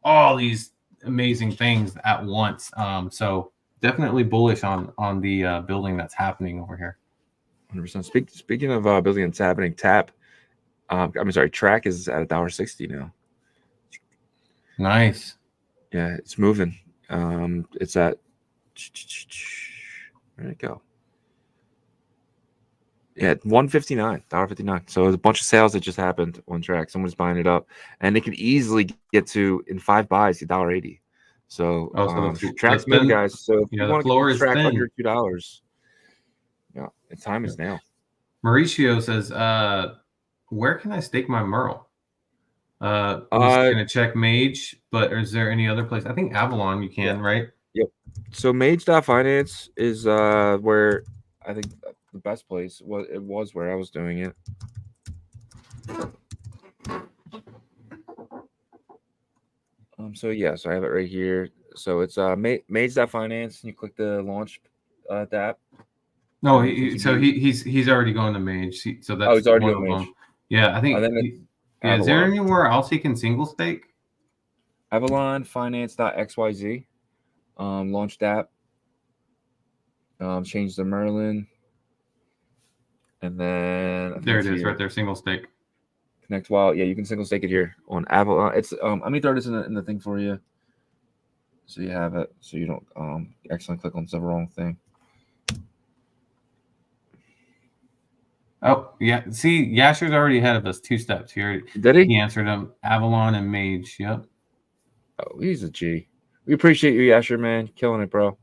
all these amazing things at once. So definitely bullish on the building that's happening over here. 100%. Speaking of building that's happening, Track is at $1.60 now. Nice. Yeah, it's moving. It's at where'd it go? Yeah, $1.59. So there's a bunch of sales that just happened on Track. Someone's buying it up, and they could easily get to, in 5 buys, $1.80. So Track's moving, guys. So if you want to get Track under $2, the time is now. Mauricio says, where can I stake my Merle? I'm just gonna check Mage, but is there any other place? I think Avalon you can, right? Yep. So Mage.finance is where I think the best place was where I was doing it. So I have it right here. So it's Mage.finance, and you click the launch tab. No, he's already going to Mage. So that's he's already on Mage. Yeah, I think. Is there anywhere else he can single stake? Avalon Finance.xyz. Launched app. Change the Merlin. And then there it is, right there, single stake. Connect wallet. Yeah, you can single stake it here on Avalon. It's let me throw this in the thing for you, so you have it, so you don't accidentally click on the wrong thing. Oh yeah, see, Yasher's already ahead of us 2 steps. He answered them. Avalon and Mage. Yep. Oh, he's a G. We appreciate you, Yasher, man. Killing it, bro.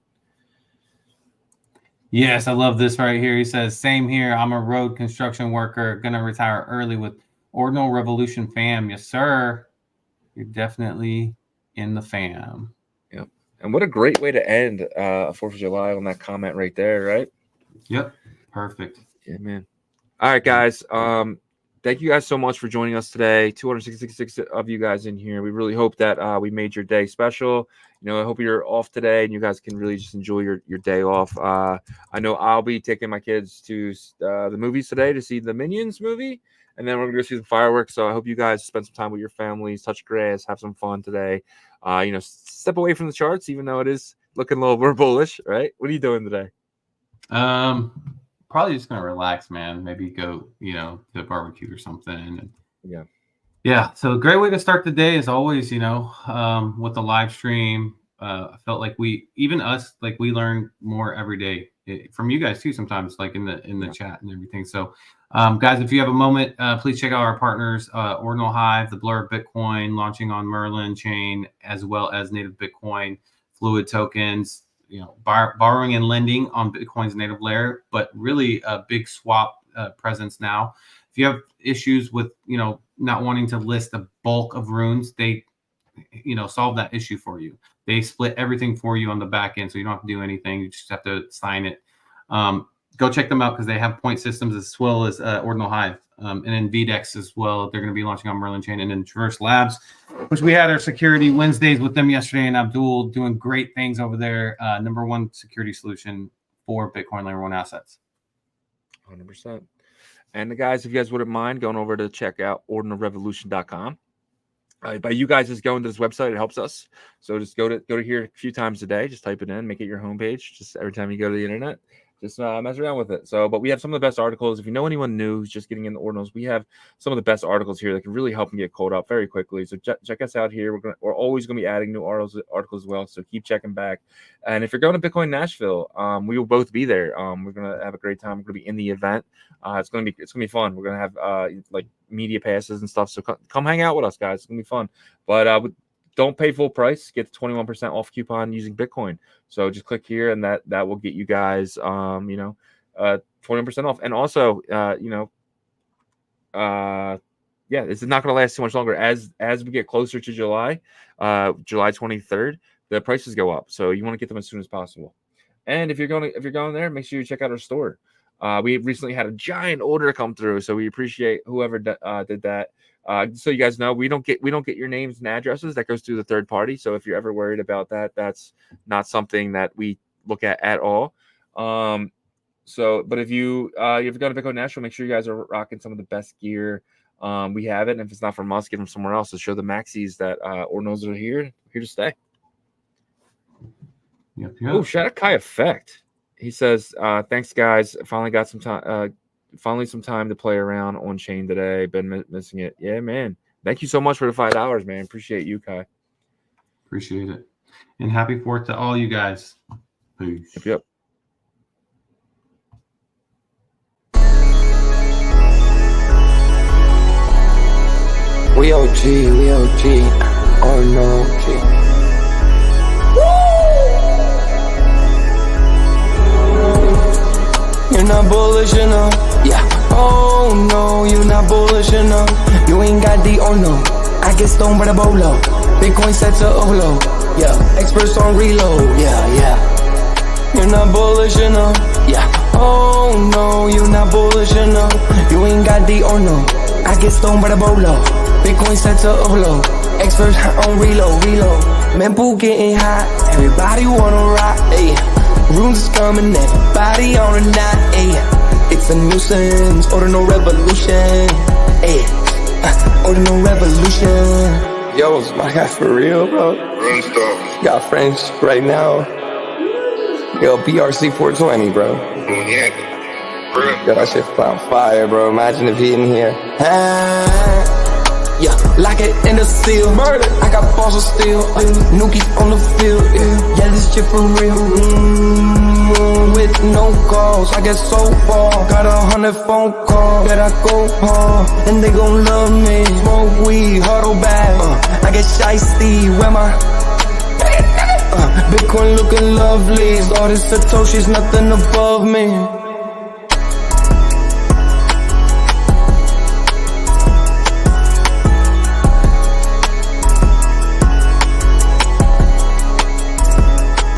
Yes, I love this right here. He says, same here. I'm a road construction worker. Gonna retire early with Ordinal Revolution fam. Yes, sir. You're definitely in the fam. Yep. And what a great way to end 4th of July on that comment right there, right? Yep. Perfect. Yeah, man. All right, guys. Thank you guys so much for joining us today. 266 of you guys in here. We really hope that we made your day special. You know, I hope you're off today and you guys can really just enjoy your day off. I know I'll be taking my kids to the movies today to see the Minions movie, and then we're gonna go see some fireworks. So I hope you guys spend some time with your families, touch grass, have some fun today. You know, step away from the charts, even though it is looking a little more bullish, right? What are you doing today? Probably just gonna relax, man. Maybe go, to a barbecue or something. And yeah. So a great way to start the day is always, with the live stream. I felt like we learn more every day from you guys too. Sometimes, like in the chat and everything. So, guys, if you have a moment, please check out our partners, Ordinal Hive, the Blur of Bitcoin, launching on Merlin chain, as well as native Bitcoin, fluid tokens. Borrowing and lending on Bitcoin's native layer, but really a big swap presence now. If you have issues with, not wanting to list a bulk of runes, they, solve that issue for you. They split everything for you on the back end, so you don't have to do anything. You just have to sign it. Go check them out because they have point systems as well as Ordinal Hive. And then VDEX as well. They're going to be launching on Merlin Chain, and then Traverse Labs, which we had our security Wednesdays with them yesterday, and Abdul doing great things over there. Number one security solution for Bitcoin Layer 1 assets. 100%. And the guys, if you guys wouldn't mind going over to check out ordinalrevolution.com. By you guys just going to this website, it helps us. So just go to here a few times a day. Just type it in, make it your homepage. Just every time you go to the internet. Just mess around with it. But we have some of the best articles. If you know anyone new who's just getting into Ordinals, we have some of the best articles here that can really help them get caught up very quickly. So check us out here. We're always going to be adding new articles as well. So keep checking back. And if you're going to Bitcoin Nashville, we will both be there. We're going to have a great time. We're going to be in the event. It's going to be fun. We're going to have like media passes and stuff. So come hang out with us, guys. It's going to be fun. But don't pay full price. Get the 21% off coupon using Bitcoin. So just click here, and that will get you guys, 20% off. And also, this is not going to last too much longer. As we get closer to July 23rd, the prices go up. So you want to get them as soon as possible. And if you're going there, make sure you check out our store. We recently had a giant order come through, so we appreciate whoever did that. So you guys know, we don't get your names and addresses. That goes through the third party. So if you're ever worried about that, that's not something that we look at all. But if you go to Bitcoin National, make sure you guys are rocking some of the best gear. We have it, and if it's not from us, get them somewhere else to show the maxis that Ordinals are here to stay. Yep. Oh, shout out Kai Effect. He says, thanks guys. Finally got some time. Finally, some time to play around on chain today. Been missing it. Yeah, man. Thank you so much for the $5, man. Appreciate you, Kai. Appreciate it. And happy 4th to all you guys. Peace. Yep. We OG. Oh no, G. You're not bullish enough, yeah. Oh no, you're not bullish enough. You ain't got the oh no. I get stoned by the bolo. Bitcoin set to Olo, yeah. Experts on reload, yeah. You're not bullish enough, yeah. Oh no, you're not bullish enough. You ain't got the oh no. I get stoned by the bolo. Bitcoin set to Olo. Experts on reload. Man, pool getting hot. Everybody wanna rock, ayy. Runes is coming, everybody on a knot, ayy. It's a nuisance, Ordinal Revolution, ayy. Ordinal Revolution. Yo, it's my guy for real, bro. Got French right now. Yo, BRC 420, bro. Yo, that shit on fire, bro. Imagine if he in here. Yeah, lock it in the seal. Murder. I got balls of steel. Nookie on the field. Yeah, this shit for real. With no calls, I get so far. Got 100 phone calls that I go hard, and they gon' love me. Smoke weed, huddle back. I get shiesty. Where my Bitcoin looking lovely. All this Satoshi's nothing above me.